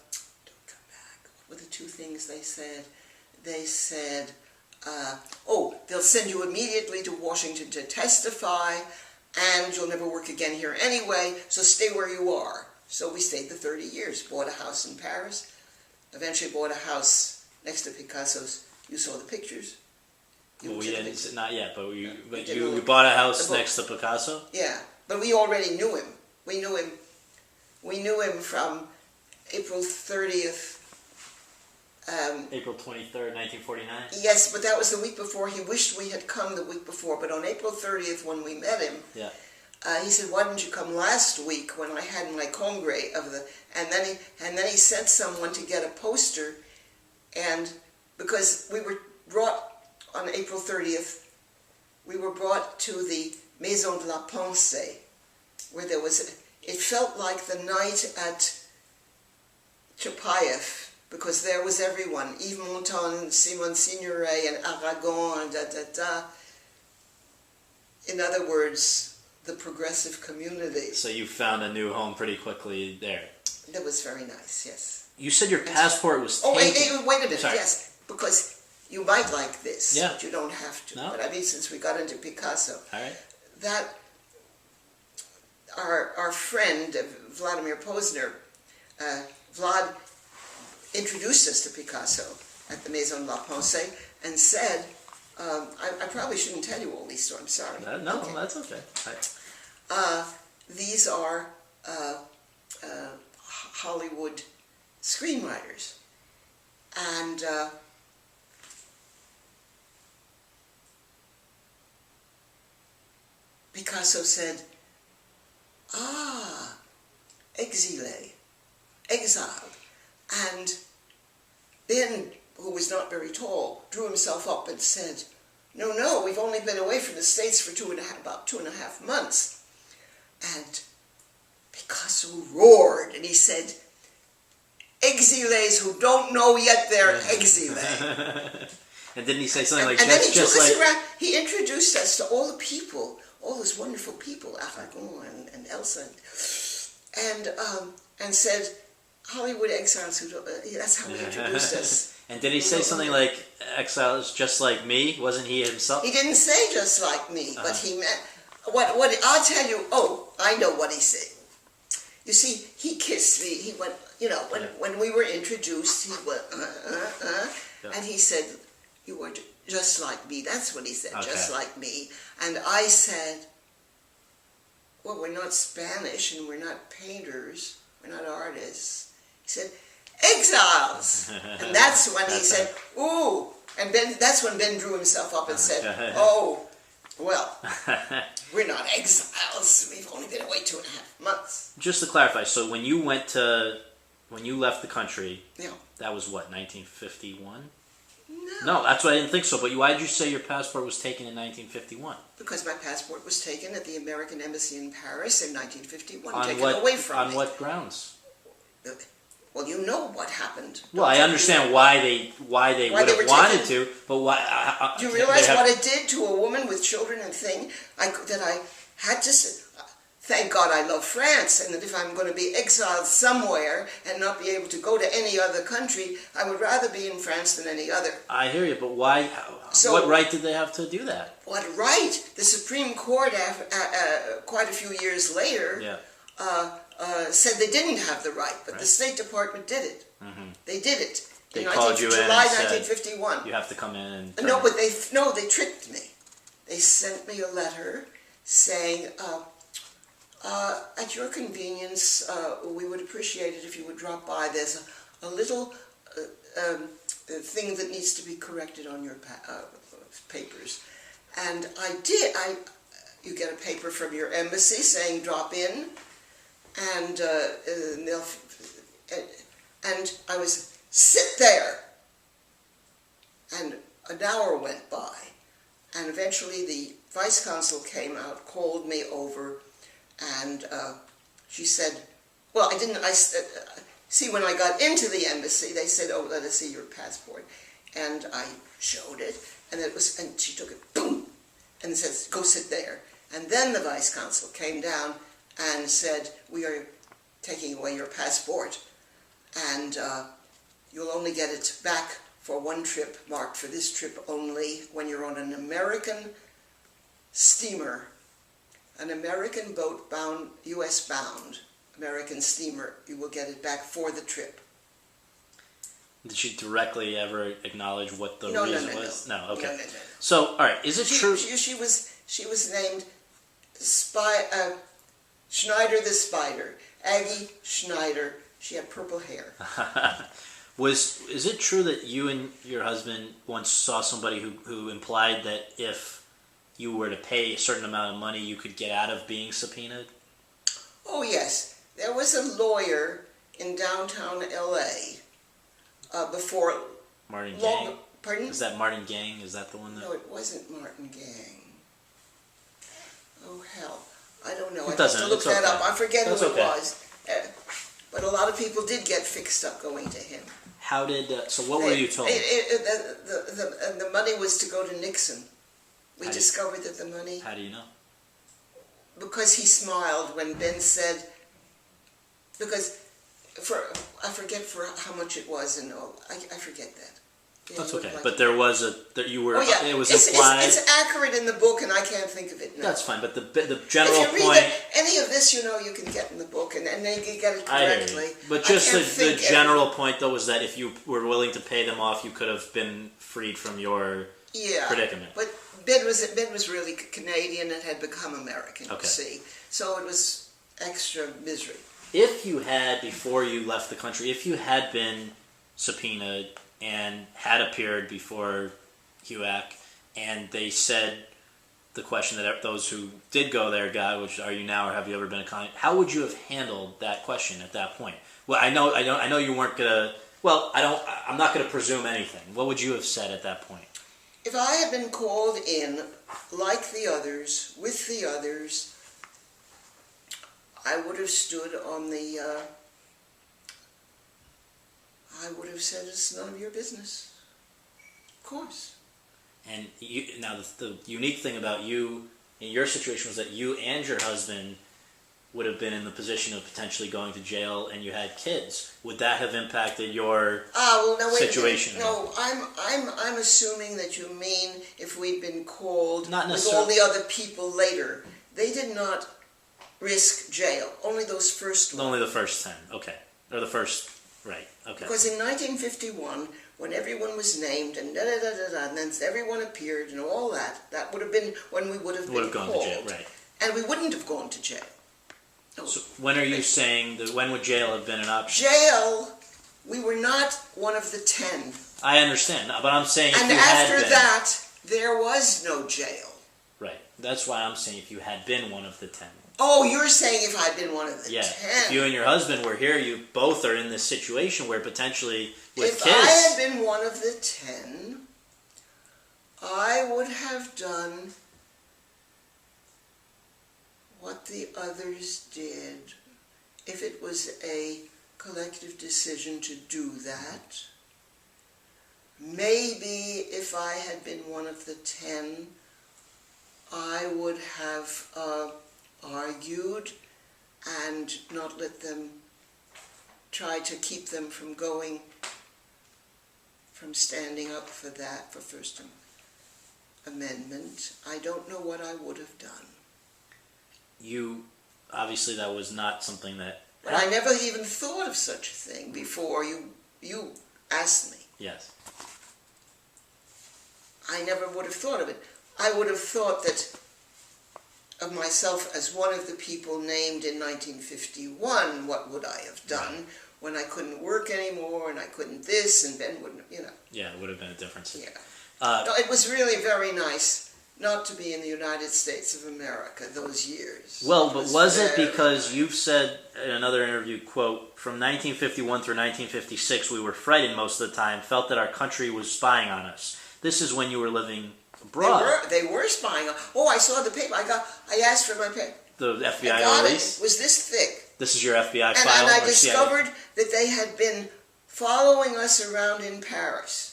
What were the two things they said? They said, they'll send you immediately to Washington to testify, and you'll never work again here anyway, so stay where you are. So we stayed the 30 years, bought a house in Paris, eventually bought a house next to Picasso's. You saw the pictures? Well, we didn't, not yet, but We you bought a house next to Picasso? Yeah, but we already knew him. We knew him from April 30th. April 23rd, 1949? Yes, but that was the week before. He wished we had come the week before, but on April 30th when we met him, Yeah. he said, "Why didn't you come last week when I had my congrès of the?" And then he sent someone to get a poster, and because we were brought on April 30th, we were brought to the Maison de la Pensée, where there was. It felt like the night at Chapayev, because there was everyone, Yves Montand, Simon Signoret, and Aragon, and da-da-da. In other words, the progressive community. So you found a new home pretty quickly there. That was very nice, yes. You said your passport was taken. Oh, wait a minute, Sorry. yes, because you might like this, Yeah. but you don't have to. No. But I mean, since we got into Picasso, All right. that our friend, Vladimir Posner, Vlad introduced us to Picasso at the Maison de la Pensée and said, I probably shouldn't tell you all these stories, I'm sorry. No, Okay. that's okay. These are Hollywood screenwriters. And Picasso said, exilé, exiled. And Ben, who was not very tall, drew himself up and said, no, we've only been away from the States for about 2.5 months. And Picasso roared, and he said, exilés who don't know yet they're exilés. And didn't he say something like, and then he just took us like... around. He introduced us to all the people, all those wonderful people, Aragon and Elsa, and said, Hollywood exiles who don't, that's how he introduced us. And did he say something like, exile is just like me? Wasn't he himself? He didn't say just like me, but he meant, what I'll tell you, I know what he said. You see, he kissed me, he went, when we were introduced, he went, Yeah. and he said, you are just like me, that's what he said, Okay. just like me. And I said, well, we're not Spanish and we're not painters, we're not artists. He said, exiles! And that's when he said, ooh! And Ben, that's when Ben drew himself up and said, oh, well, we're not exiles. We've only been away 2.5 months. Just to clarify, so when you left the country, Yeah. that was what, 1951? No. No, that's what I didn't think so. But why did you say your passport was taken in 1951? Because my passport was taken at the American Embassy in Paris in 1951, On taken what, away from me. on what grounds? Well, you know what happened. Well, I understand why they would they have were wanted taken. to, but why? Do you realize what it did to a woman with children and thing? That I had to say, thank God I love France, and that if I'm going to be exiled somewhere and not be able to go to any other country, I would rather be in France than any other. I hear you, but why? So- what right did they have to do that? What right? The Supreme Court, quite a few years later, Yeah. said they didn't have the right, but the State Department did it. Mm-hmm. They did it. They in called you in July and said, 1951. You have to come in and... No, but they tricked me. They sent me a letter saying, at your convenience, we would appreciate it if you would drop by. There's a little thing that needs to be corrected on your papers. And I did. You get a paper from your embassy saying drop in, and I was sit there. And an hour went by, and eventually the vice consul came out, called me over, and she said, well, see, when I got into the embassy, they said, oh, let us see your passport. And I showed it, and she took it, boom, and says, go sit there. And then the vice consul came down and said, we are taking away your passport, and you'll only get it back for one trip, marked for this trip only, when you're on an American steamer an American boat bound, U.S. bound, American steamer, you will get it back for the trip. Did she directly ever acknowledge what the reason was? No. Okay. No. So, all right, is it true? She was named Schneider the Spider. Aggie Schneider. She had purple hair. Is it true that you and your husband once saw somebody who implied that if you were to pay a certain amount of money, you could get out of being subpoenaed? Oh, yes. There was a lawyer in downtown L.A. Before... Martin Gang? Pardon? Is that Martin Gang? Is that the one that... No, it wasn't Martin Gang. Oh, hell. I don't know. It I have to look that okay. up. I forget That's who it okay. was. But a lot of people did get fixed up going to him. How did... so what were you told? The money was to go to Nixon. We discovered that the money... How do you know? Because he smiled when Ben said... Because I forget for how much it was and all. I forget that. Yeah, That's okay. like But there was you were... Oh, yeah. It was implied... It's accurate in the book, and I can't think of it now. That's fine, but the general if you point... read any of this, you can get in the book, and then you get it correctly. I hear you. But just the general point, though, was that if you were willing to pay them off, you could have been freed from your predicament. But Ben was really Canadian and had become American, Okay. you see. So it was extra misery. If you had, before you left the country, if you had been subpoenaed and had appeared before HUAC, and they said the question that those who did go there got, which are you now or have you ever been a client, how would you have handled that question at that point? Well, I know you weren't gonna. Well, I'm not gonna presume anything. What would you have said at that point? If I had been called in, like the others, with the others, I would have stood on the, I would have said it's none of your business. Of course. And now the unique thing about you, in your situation, was that you and your husband would have been in the position of potentially going to jail, and you had kids. Would that have impacted your situation? No, I'm assuming that you mean if we'd been called Not with all the other people later. They did not risk jail. Only those first ones. Only the first 10. Okay, or the first. Right. Okay. Because in 1951, when everyone was named and and then everyone appeared and all that, that would have been when we would have been gone called. to jail, right? And we wouldn't have gone to jail. No. So when are you saying that? When would jail have been an option? Jail, we were not one of the 10. I understand, but I'm saying if And you had after been, that, there was no jail. right? That's why I'm saying if you had been one of the 10. Oh, you're saying if I'd been one of the 10. If you and your husband were here, you both are in this situation where potentially with if kids. I had been one of the 10, I would have done what the others did. If it was a collective decision to do that, maybe if I had been one of the 10, I would have argued and not let them try to keep them from standing up for that, for First Amendment. I don't know what I would have done. Obviously that was not something that... But I never even thought of such a thing before you asked me. Yes. I never would have thought of it. I would have thought that of myself as one of the people named in 1951, what would I have done when I couldn't work anymore and I couldn't this and Ben wouldn't, Yeah, it would have been a difference. Yeah. No, it was really very nice not to be in the United States of America those years. Well, but was it because you've said in another interview, quote, from 1951 through 1956 we were frightened most of the time, felt that our country was spying on us. This is when you were living abroad. They were spying on. Oh, I saw the paper. I asked for my paper. The FBI I got release? it was this thick. This is your FBI And file? I or discovered CIA? that they had been following us around in Paris.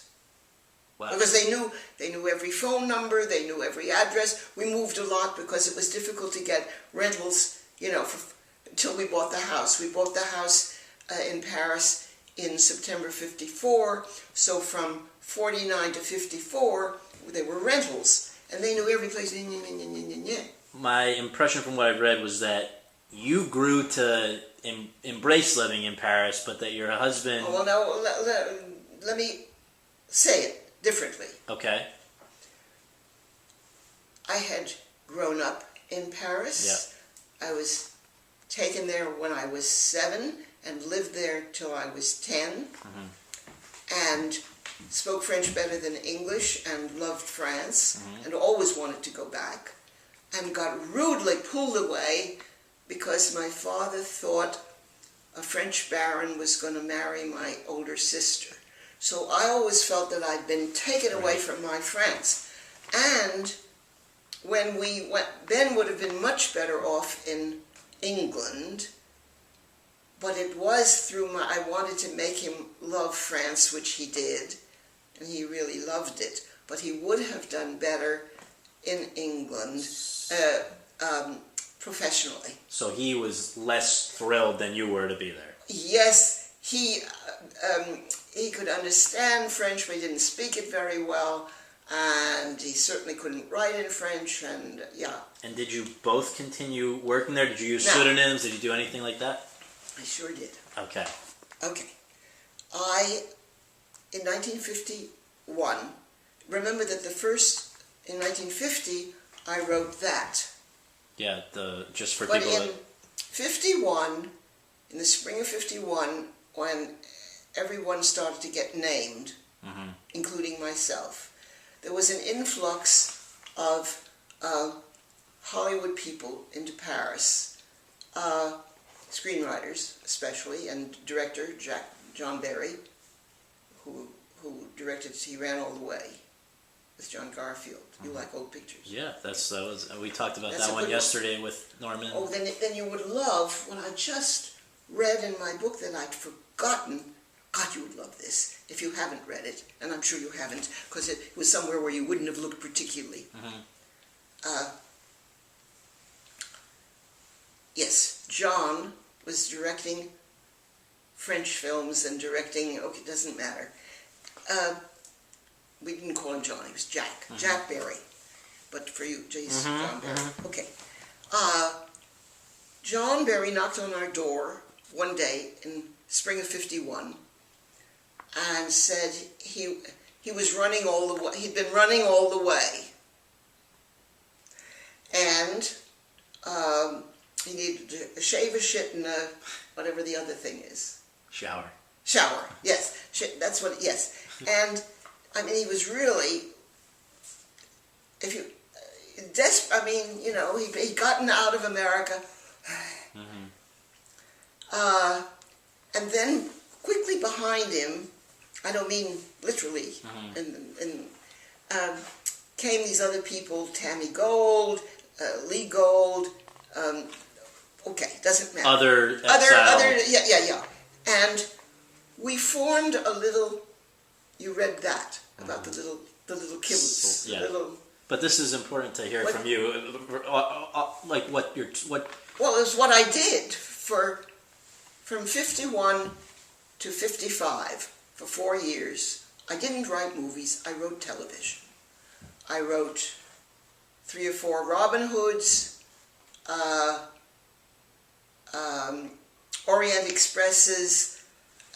Wow. Because they knew every phone number, they knew every address. We moved a lot because it was difficult to get rentals, until we bought the house. We bought the house in Paris in September 54, so from 49 to 54, they were rentals. And they knew every place. my impression from what I've read was that you grew to embrace living in Paris, but that your husband... Oh, well, no, let me say it differently. Okay. I had grown up in Paris. Yeah. I was taken there when I was 7 and lived there till I was 10. And spoke French better than English and loved France and always wanted to go back, and got rudely pulled away because my father thought a French baron was going to marry my older sister. So I always felt that I'd been taken away from my France. And when we went, Ben would have been much better off in England, but it was through I wanted to make him love France, which he did, and he really loved it. But he would have done better in England professionally. So he was less thrilled than you were to be there. Yes, he could understand French, but he didn't speak it very well, and he certainly couldn't write in French, and yeah. And did you both continue working there? Did you use pseudonyms? Did you do anything like that? I sure did. Okay. Okay. In 1951, remember that in 1950, I wrote that. Yeah, just for but people in 51, in the spring of 51, when everyone started to get named, including myself, there was an influx of Hollywood people into Paris, screenwriters especially, and director John Barry, who directed He Ran All the Way with John Garfield. You like old pictures? Yeah, we talked about That's that a one good yesterday with Norman. Oh, then you would love what I just read in my book that I'd forgotten. God, you would love this if you haven't read it, and I'm sure you haven't, because it was somewhere where you wouldn't have looked particularly. Yes, John was directing French films and directing, okay, it doesn't matter. We didn't call him John, he was Jack. Jack Barry. But for you, John Barry. Okay. John Barry knocked on our door one day in spring of 51 and said he was running all the way, he'd been running all the way. And he needed to shave a shit and whatever the other thing is. Shower, yes. That's what, yes. And, I mean, he was really, he'd gotten out of America. And then quickly behind him, I don't mean literally, came these other people, Tammy Gold, Lee Gold, okay, doesn't matter. Other, yeah. And we formed a little, you read that, about the little kibbutz. Yeah. Little, but this is important to hear from you, like what. Well, it was what I did from 51 to 55, for 4 years. I didn't write movies, I wrote television. I wrote 3 or 4 Robin Hoods, Orient Expresses,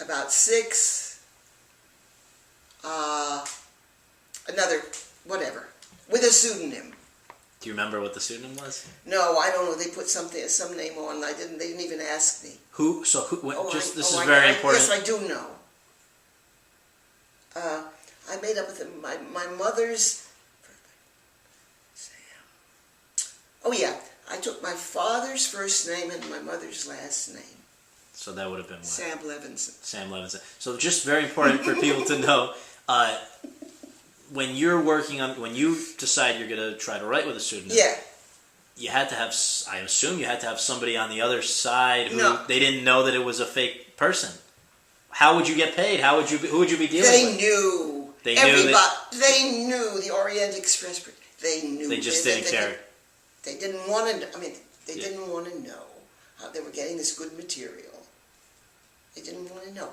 about 6, another, whatever, with a pseudonym. Do you remember what the pseudonym was? No, I don't know. They put some name on. They didn't even ask me. This is very important. Yes, I do know. I made up with my mother's. Oh yeah, I took my father's first name and my mother's last name. So that would have been what? Sam Levinson. Sam Levinson. So just very important for people to know. When you decide you're going to try to write with a pseudonym, you had to have, I assume you had to have somebody on the other side who they didn't know that it was a fake person. How would you get paid? Who would you be dealing with? They knew. They knew the Orient Express. They knew. They just didn't care. They didn't want to, they didn't want to know how they were getting this good material. They didn't want to know.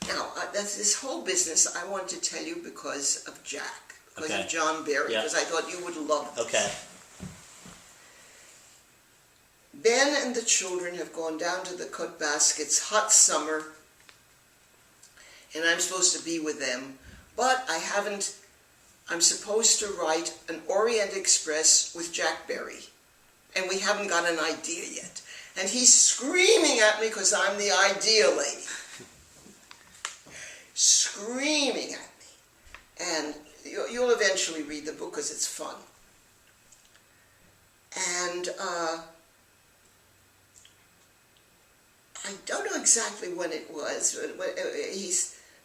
Now, that's this whole business I want to tell you because of Jack, because of John Barry, because I thought you would love this. Okay. Ben and the children have gone down to the cut baskets, hot summer, and I'm supposed to be with them, but I haven't. I'm supposed to write an Orient Express with Jack Berry, and we haven't got an idea yet. And he's screaming at me because I'm the idea lady. Screaming at me. And you'll eventually read the book because it's fun. And I don't know exactly when it was.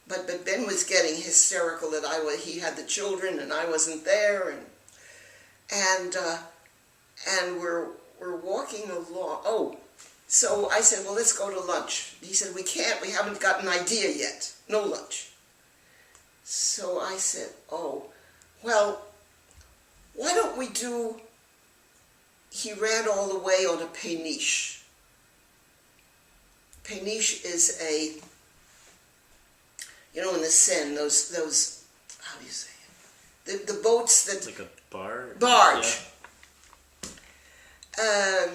But Ben was getting hysterical that he had the children and I wasn't there, and we're walking along. Oh, so I said, well, let's go to lunch. He said, we can't. We haven't got an idea yet. No lunch. So I said, oh, well, why don't we do? He ran all the way on a péniche. Péniche is in the Seine, those, how do you say it? The boats that... Like a barge? Barge. Yeah.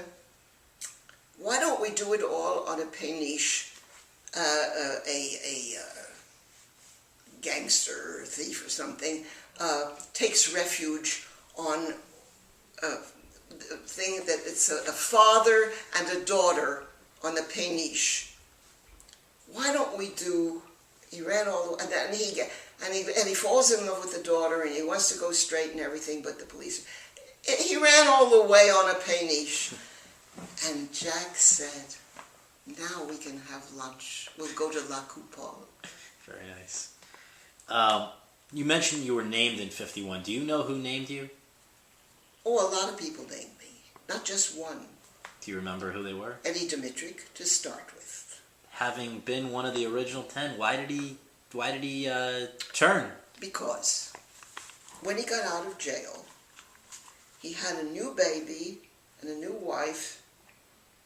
Why don't we do it all on a péniche? A gangster or thief or something takes refuge on a thing that it's a father and a daughter on the péniche. Why don't we do? He ran all the way, and he falls in love with the daughter, and he wants to go straight and everything, but the police. He ran all the way on a péniche, and Jack said, "Now we can have lunch. We'll go to La Coupole." Very nice. You mentioned you were named in 51. Do you know who named you? Oh, a lot of people named me, not just one. Do you remember who they were? Eddie Dimitrik, to start with. Having been one of the original 10, why did he turn? Because when he got out of jail, he had a new baby and a new wife,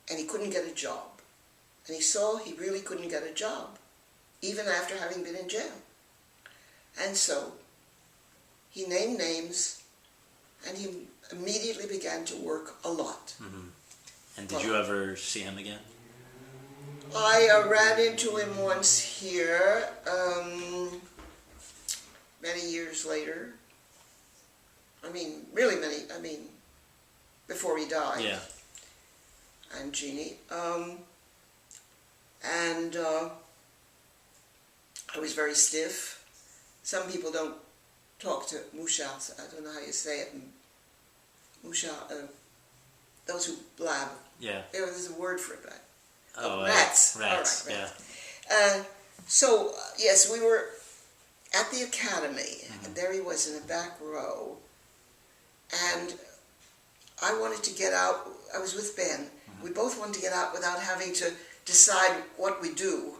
and he couldn't get a job. And he saw he really couldn't get a job, even after having been in jail. And so he named names, and he immediately began to work a lot. Mm-hmm. And did you ever see him again? I ran into him once here, many years later. Before he died. Yeah. And Jeannie. I was very stiff. Some people don't talk to Mouchard, I don't know how you say it. Mouchard, those who blab. Yeah. There's a word for it, but rats. Rats. All right, rats. Yeah. So, yes, we were at the academy, and there he was in the back row, and I wanted to get out. I was with Ben. We both wanted to get out without having to decide what we do.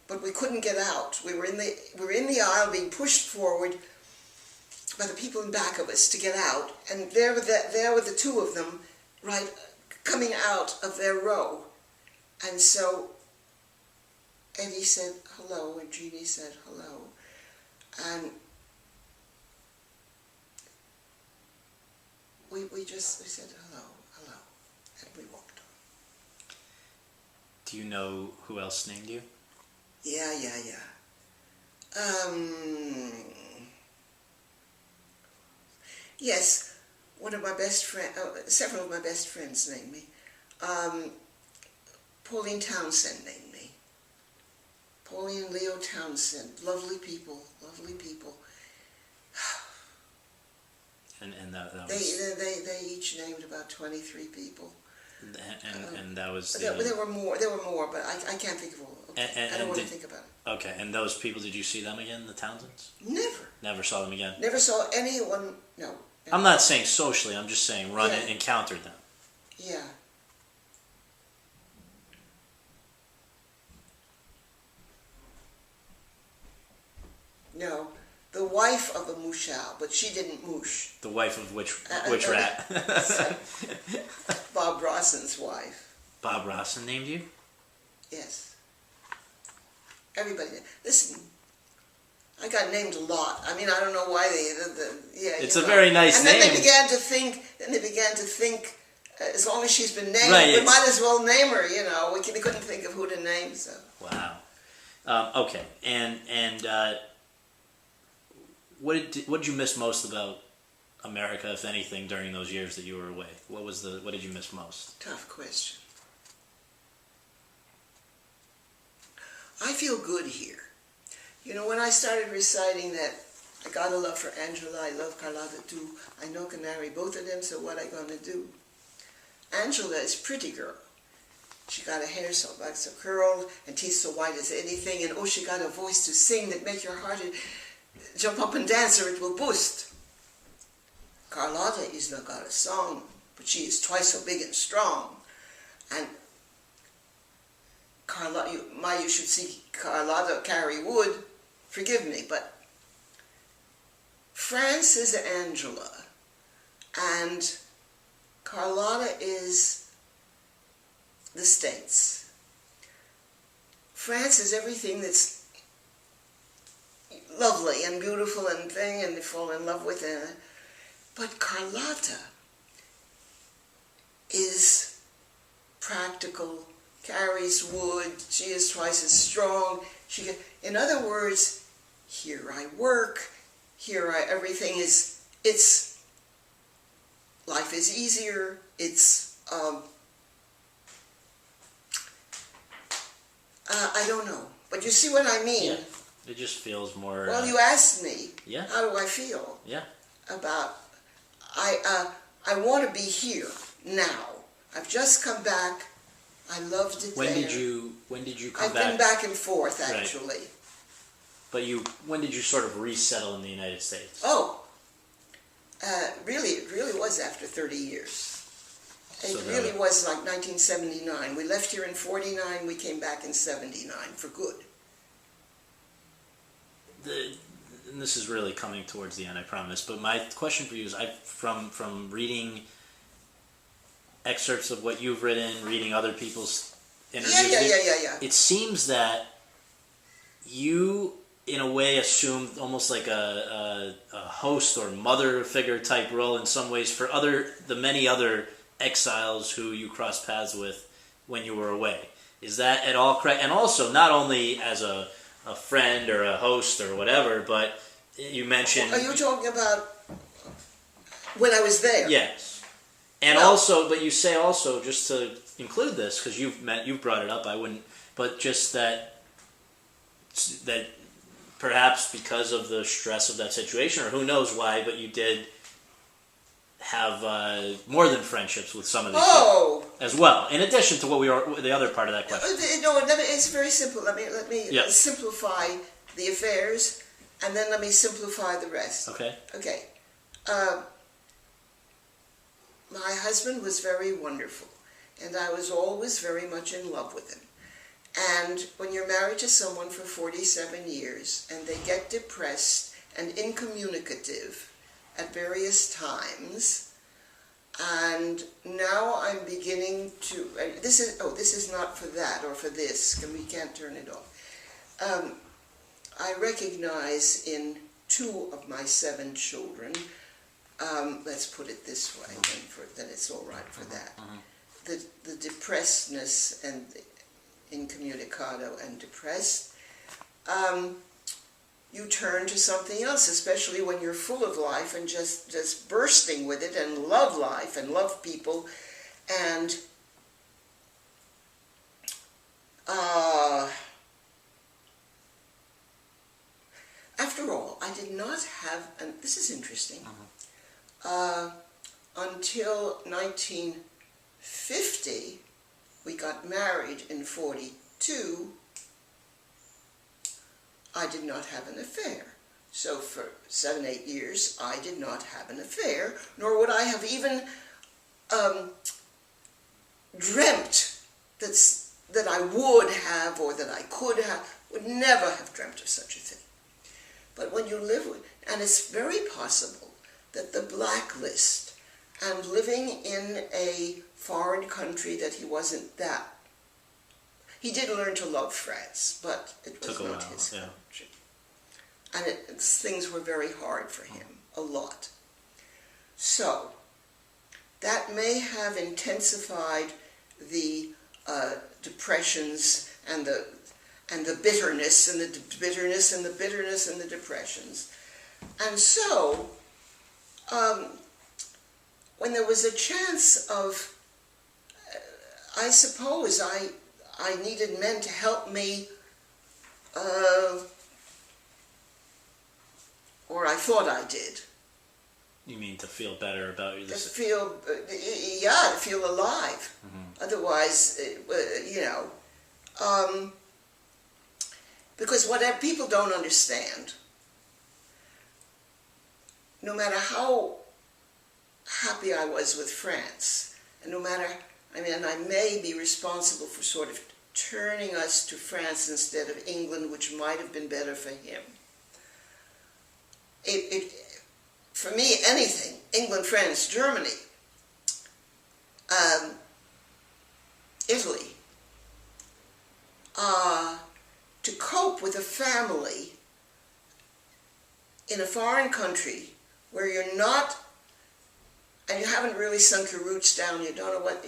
But we couldn't get out. We were in the aisle being pushed forward by the people in back of us to get out, and there were the two of them, right, coming out of their row. And so Eddie said hello, and Jeannie said hello, and we said hello, and we walked on. Do you know who else named you? Yeah. Yes, one of my best friends, several of my best friends named me. Pauline Townsend named me. Pauline and Leo Townsend, lovely people. And that was... They each named about 23 people. And that was... There were more, but I can't think of all. Okay. I don't want to think about it. Okay, and those people, did you see them again, the Townsends? Never. Never saw them again? Never saw anyone, no. I'm not saying socially, I'm just saying encountered them. Yeah. No, the wife of a Mouchard, but she didn't moosh. The wife of which rat? Bob Rosson's wife. Bob Rosson named you? Yes. Everybody. Listen, I got named a lot. I mean, I don't know why It's a very nice name. And then they began to think. As long as she's been named, Right, we might as well name her. You know, we couldn't think of who to name. So Wow. Okay, and what did you miss most about America, if anything, during those years that you were away? What did you miss most? tough question. I feel good here. You know, when I started reciting that, I got a love for Angela, I love Carlotta too, I know can marry both of them, so what I gonna do? Angela is pretty girl. She got her hair so black, so curled, and teeth so white as anything, and oh, she got a voice to sing that make your heart jump up and dance, or it will boost. Carlotta is not got a song, but she is twice so big and strong. And Carlotta, you should see Carlotta carry wood. Forgive me, but France is Angela, and Carlotta is the States. France is everything that's lovely and beautiful and thing, and they fall in love with it. But Carlotta is practical, carries wood, she is twice as strong. In other words, here I work, everything is, life is easier, I don't know, but you see what I mean? Yeah. It just feels more... Well, you asked me, yeah. How do I feel? Yeah. About, I want to be here, now. I've just come back, I loved it When there. did you come I've back? been back and forth, Right. actually. But when did you sort of resettle in the United States? Oh, it really was after 30 years. It really was like 1979. We left here in 49, we came back in 79 for good. And this is really coming towards the end, I promise. But my question for you is, from reading excerpts of what you've written, reading other people's interviews, Yeah. it seems that you, in a way, assumed almost like a host or mother figure type role in some ways for the many other exiles who you crossed paths with when you were away. Is that at all correct? And also, not only as a friend or a host or whatever, but you mentioned... Are you talking about when I was there? Yes. And also, but you say also, just to include this, because you've brought it up, I wouldn't, but just that perhaps because of the stress of that situation, or who knows why, but you did have more than friendships with some of these people as well. In addition to the other part of that question. No, it's very simple. Let me simplify the affairs, and then let me simplify the rest. Okay. Okay. My husband was very wonderful, and I was always very much in love with him. And when you're married to someone for 47 years, and they get depressed and incommunicative at various times, and now I'm beginning to, this is not for that or for this, and we can't turn it off. I recognize in 2 of my 7 children, let's put it this way, then it's all right for that, the depressedness and incommunicado and depressed, you turn to something else, especially when you're full of life and just bursting with it and love life and love people. And after all, I did not have, and this is interesting, until 1950, we got married in 42, I did not have an affair. So for 7, 8 years, I did not have an affair, nor would I have even dreamt that I would have or that I could have, would never have dreamt of such a thing. But when you live with, and it's very possible that the blacklist and living in a foreign country that he wasn't that, he did learn to love France, but it was not his country. And things were very hard for him, a lot. So, that may have intensified the depressions and the bitterness and the bitterness and the bitterness and the depressions. And so, when there was a chance of, I suppose I needed men to help me, or I thought I did. You mean to feel better about To yourself? feel, to feel alive. Mm-hmm. Otherwise, because whatever people don't understand, no matter how happy I was with France, and no matter, I may be responsible for sort of turning us to France instead of England, which might have been better for him. For me, anything, England, France, Germany, Italy, to cope with a family in a foreign country where you're not, and you haven't really sunk your roots down, you don't know what,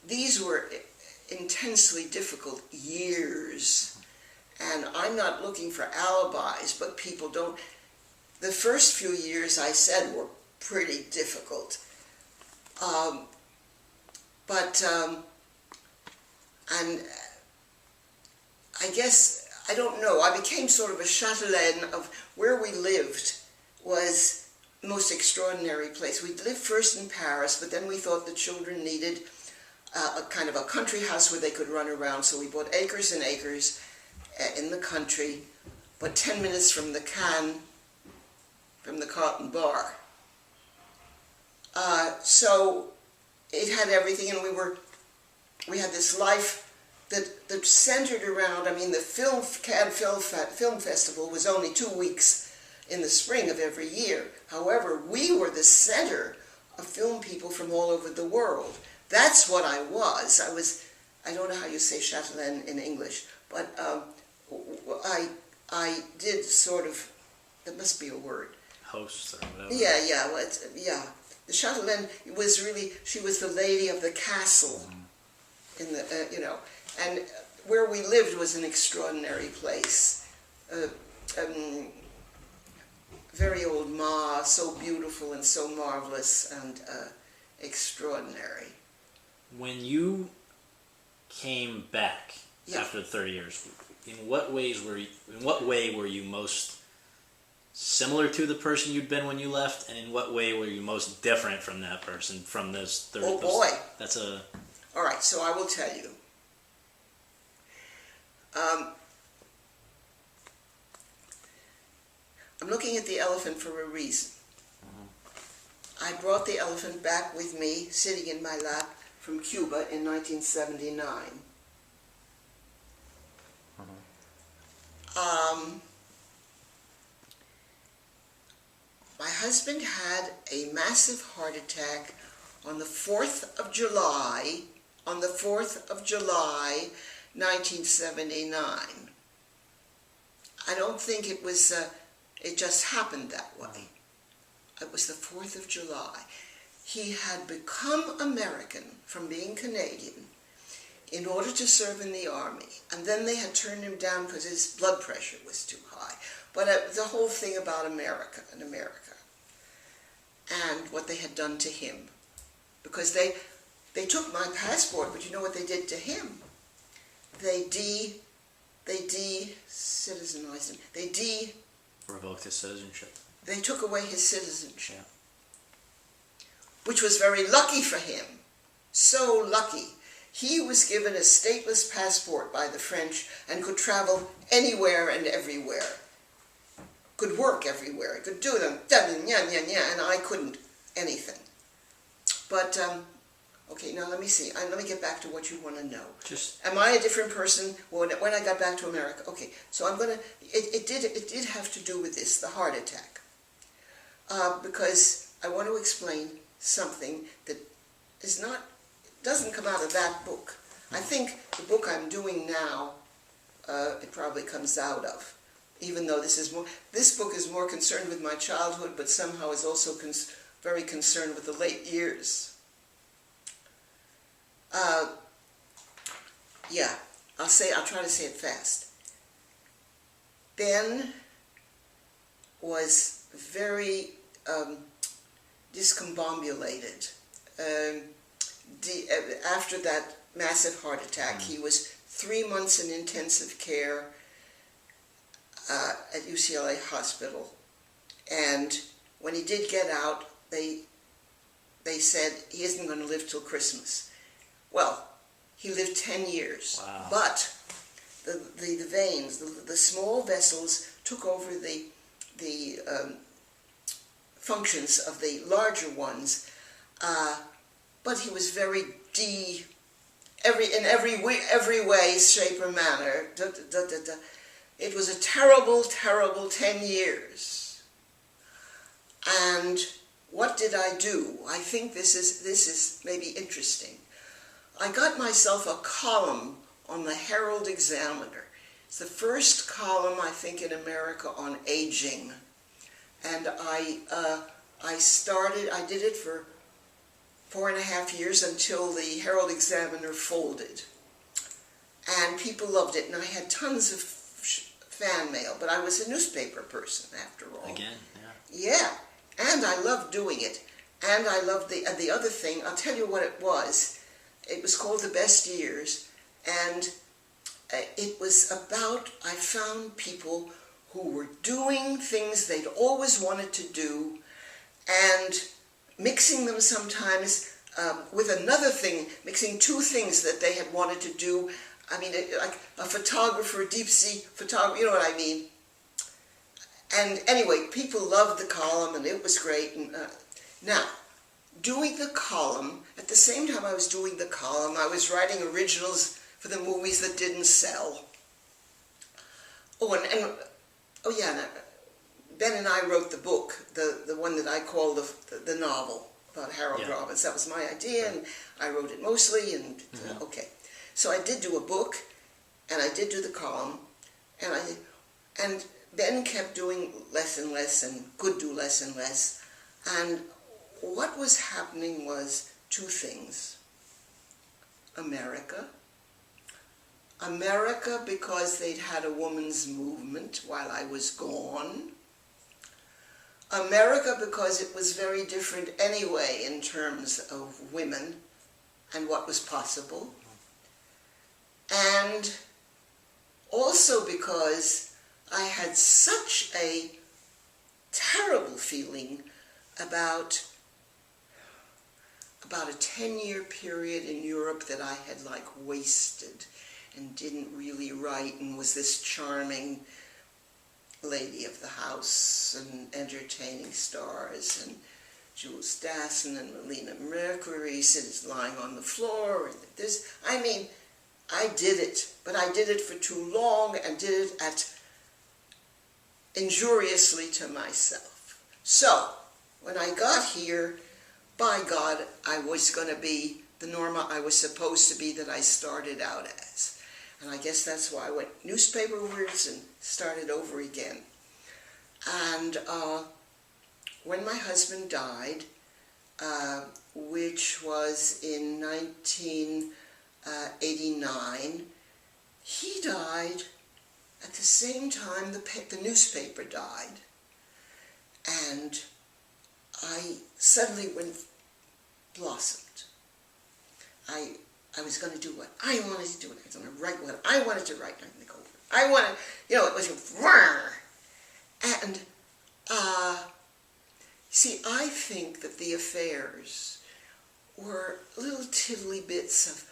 these were intensely difficult years. And I'm not looking for alibis, but people don't, the first few years I said were pretty difficult. And I guess, I don't know, I became sort of a chatelaine of where we lived was the most extraordinary place. We lived first in Paris, but then we thought the children needed a kind of a country house where they could run around, so we bought acres and acres in the country, but 10 minutes from the Cannes, from the Cotton Bar. So it had everything, and we had this life that centered around, the Cannes Film Festival was only 2 weeks in the spring of every year. However, we were the center of film people from all over the world. That's what I was. I don't know how you say chatelaine in English, but I did sort of, there must be a word. Host or whatever. Yeah. The chatelaine was really, she was the lady of the castle, in the, and where we lived was an extraordinary place. Very old Ma, so beautiful and so marvelous and extraordinary. When you came back Yeah. after 30 years, in what way were you most similar to the person you'd been when you left, and in what way were you most different from that person from this 30? Oh boy. That's a... All right, so I will tell you. I'm looking at the elephant for a reason. I brought the elephant back with me, sitting in my lap, from Cuba in 1979. My husband had a massive heart attack on the 4th of July, 1979. I don't think it was, it just happened that way. It was the 4th of July. He had become American from being Canadian in order to serve in the army. And then they had turned him down because his blood pressure was too high. But the whole thing about America and what they had done to him. Because they took my passport, but you know what they did to him? They de-citizenized him. Revoked his citizenship. They took away his citizenship. Yeah. Which was very lucky for him. So lucky. He was given a stateless passport by the French and could travel anywhere and everywhere. Could work everywhere. Could do them. And I couldn't anything. But, okay, now let me see. Let me get back to what you want to know. Am I a different person when I got back to America? Okay, so I'm going to... It did have to do with this, the heart attack. Because I want to explain something that doesn't come out of that book. I think the book I'm doing now, it probably comes out of. Even though this book is more concerned with my childhood, but somehow is also very concerned with the late years. Yeah, I'll try to say it fast. Ben was very discombobulated. After that massive heart attack, he was 3 months in intensive care at UCLA Hospital. And when he did get out, they said he isn't going to live till Christmas. Well, he lived 10 years. Wow. But the veins, the small vessels took over the functions of the larger ones. But he was very in every way, shape, or manner. It was a terrible, terrible 10 years. And what did I do? I think this is maybe interesting. I got myself a column on the Herald Examiner. It's the first column, I think, in America on aging. And I did it for 4.5 years until the Herald Examiner folded. And people loved it, and I had tons of fan mail, but I was a newspaper person after all. Again, yeah. Yeah, and I loved doing it. And I loved the other thing. I'll tell you what it was. It was called The Best Years, and it was about, I found people who were doing things they'd always wanted to do, and mixing them sometimes with another thing, mixing two things that they had wanted to do. I mean, like a photographer, deep sea photographer, you know what I mean? And anyway, people loved the column, and it was great. And now, doing the column, at the same time I was doing the column, I was writing originals for the movies that didn't sell. Oh yeah, Ben and I wrote the book, the one that I call the novel about Harold Robbins. That was my idea, and I wrote it mostly, and okay. So I did do a book, and I did do the column, and Ben kept doing less and less, and could do less and less. And what was happening was two things. America, because they'd had a women's movement while I was gone. America, because it was very different anyway in terms of women and what was possible. And also because I had such a terrible feeling about a 10-year period in Europe that I had like wasted and didn't really write, and was this charming lady of the house and entertaining stars, and Jules Dassin and Melina Mercury sits lying on the floor, and this, I mean, I did it, but I did it for too long and did it injuriously to myself. So, when I got here, by God, I was going to be the Norma I was supposed to be, that I started out as. And I guess that's why I went newspaperwards and started over again. And when my husband died, which was in 1989, he died at the same time the newspaper died. And I suddenly blossomed. I was going to do what I wanted to do. I was going to write what I wanted to write. I wanted, it was, and see, I think that the affairs were little tiddly bits of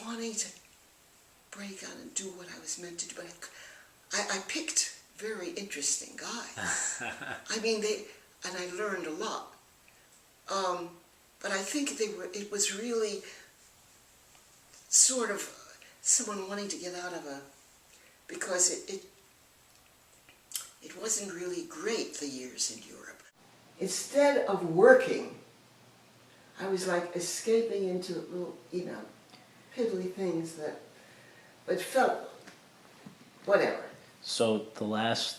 wanting to break out and do what I was meant to do. But I picked very interesting guys. I mean, and I learned a lot. But I think it was really sort of someone wanting to get out of because it wasn't really great, the years in Europe. Instead of working, I was like escaping into little, piddly things but felt, whatever. So the last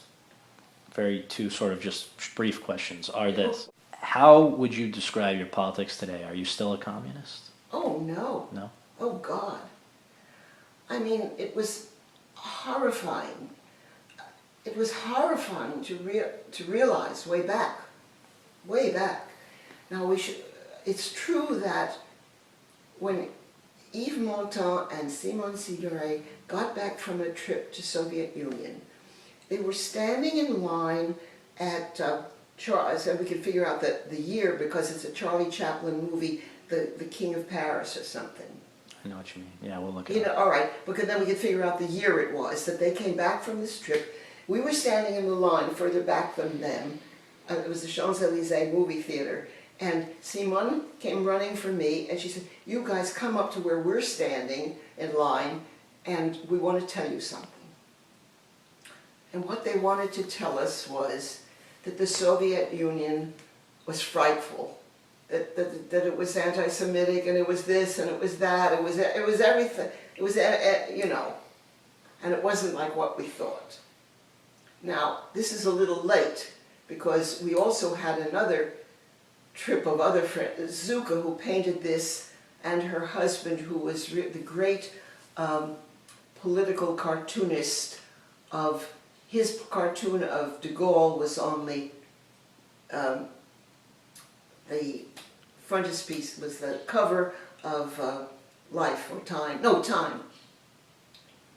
two sort of just brief questions are this. How would you describe your politics today? Are you still a communist? Oh, no. No? Oh God. I mean, it was horrifying. It was horrifying to realize way back. Now it's true that when Yves Montand and Simone Signoret got back from a trip to Soviet Union, they were standing in line at Charles, and we can figure out the year because it's a Charlie Chaplin movie, the King of Paris or something. I know what you mean. Yeah, we'll look at it. All right, because then we can figure out the year it was that they came back from this trip. We were standing in the line further back than them. It was the Champs-Élysées movie theater. And Simone came running for me, and she said, "You guys come up to where we're standing in line, and we want to tell you something." And what they wanted to tell us was that the Soviet Union was frightful, that it was anti-Semitic, and it was this, and it was that, it was everything, it was, and it wasn't like what we thought. Now, this is a little late, because we also had another trip of other friends, Zuka, who painted this, and her husband, who was the great political cartoonist of, his cartoon of de Gaulle was on the frontispiece, was the cover of Life or Time, no, Time,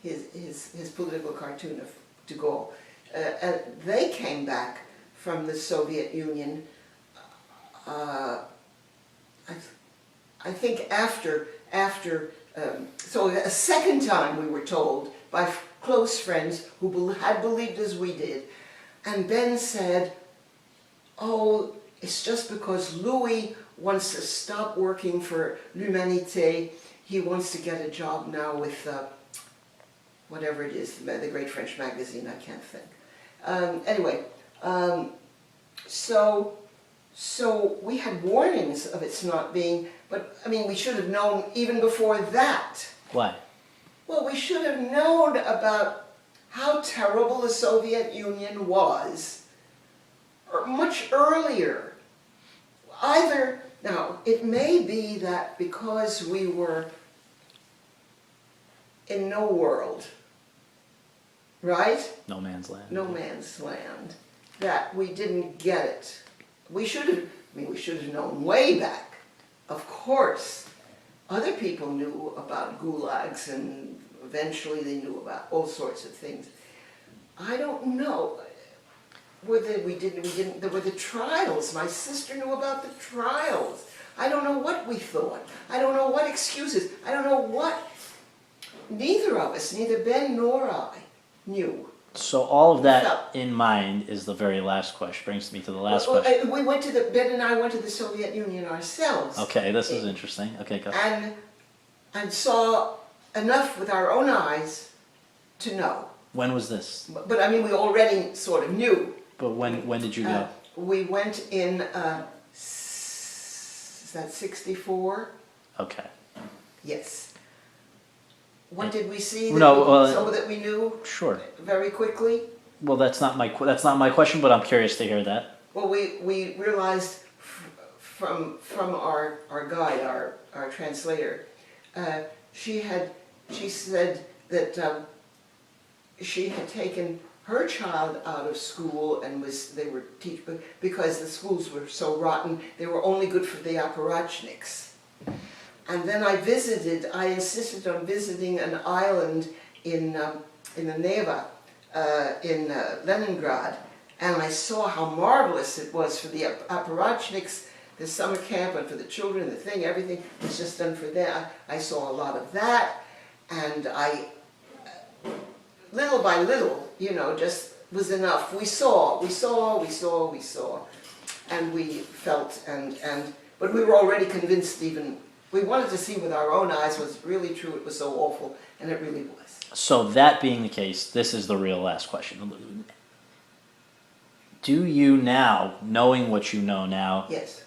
his political cartoon of de Gaulle. And they came back from the Soviet Union, I think after so a second time we were told by close friends who had believed as we did, and Ben said, "Oh, it's just because Louis wants to stop working for L'Humanité. He wants to get a job now with whatever it is, the great French magazine, I can't think." Anyway, so we had warnings of its not being, but I mean, we should have known even before that. Why? Well, we should have known about how terrible the Soviet Union was much earlier. Now, it may be that because we were in no world, right? No man's land. No man's land, that we didn't get it. We should have known way back, of course. Other people knew about gulags, and eventually they knew about all sorts of things. I don't know whether we didn't, there were the trials. My sister knew about the trials. I don't know what we thought. I don't know what excuses. I don't know what, neither of us, neither Ben nor I, knew. So all of that in mind is the very last question. Brings me to the last question. We went to Ben and I went to the Soviet Union ourselves. Okay, this is interesting. Okay, go. And saw enough with our own eyes to know. When was this? But I mean, we already sort of knew. But when did you go? We went in, is that 64? Okay. Yes. What did we see? So that we knew. Sure. Very quickly. Well, that's not my question, but I'm curious to hear that. Well, we realized from our guide, our translator, she said that she had taken her child out of school and because the schools were so rotten, they were only good for the apparatchiks. And then I insisted on visiting an island in the Neva, in Leningrad, and I saw how marvelous it was for the apparatchiks, the summer camp, and for the children, the thing, everything was just done for them. I saw a lot of that, and little by little, just was enough. We saw, and we felt, but we were already convinced even. We wanted to see with our own eyes was it really true, it was so awful, and it really was. So that being the case, this is the real last question. Do you now, knowing what you know now, yes,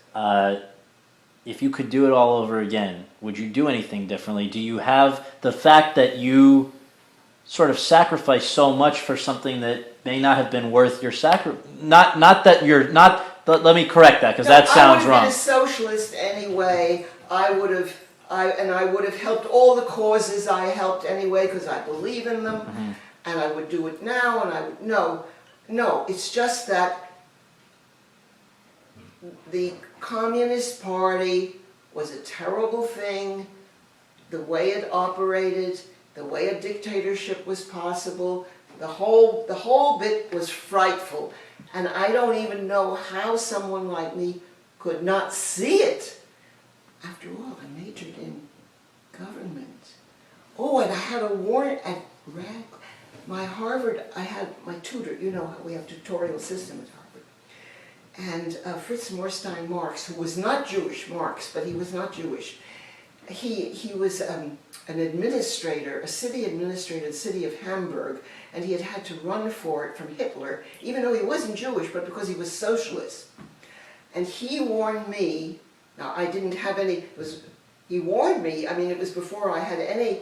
if you could do it all over again, would you do anything differently? Do you have the fact that you sort of sacrificed so much for something that may not have been worth your sacrifice? Not that you're not. Let me correct that, because that sounds wrong. I would have been a socialist anyway. I would have I would have helped all the causes I helped anyway because I believe in them, and I would do it now, and I would, no, it's just that the Communist Party was a terrible thing, the way it operated, the way a dictatorship was possible, the whole bit was frightful, and I don't even know how someone like me could not see it. After all, I majored in government. Oh, and I had a warrant at my Harvard, I had my tutor, you know how we have a tutorial system at Harvard. And Fritz Morstein Marx, who was not Jewish, Marx, but he was not Jewish. He was an administrator, a city administrator in the city of Hamburg, and he had had to run for it from Hitler, even though he wasn't Jewish, but because he was socialist. And he warned me. Now, I didn't have any, he warned me, I mean, it was before I had any,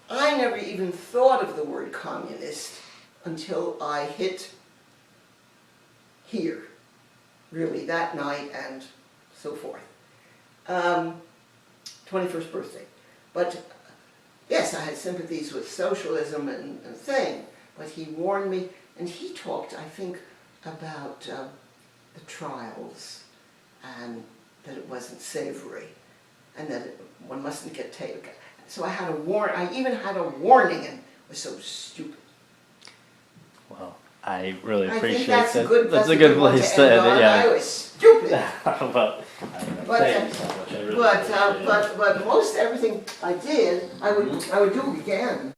I never even thought of the word communist until I hit here, really, that night and so forth. 21st birthday. But, yes, I had sympathies with socialism and thing, but he warned me, and he talked, I think, about the trials, and that it wasn't savory, and that one mustn't get taken. So I had I even had a warning, and it was so stupid. Well, I really appreciate I think that's that. a good, that's a good place to end it. Yeah. I was stupid. Well, thank you so much. I really appreciate it. But most everything I did, I would do again.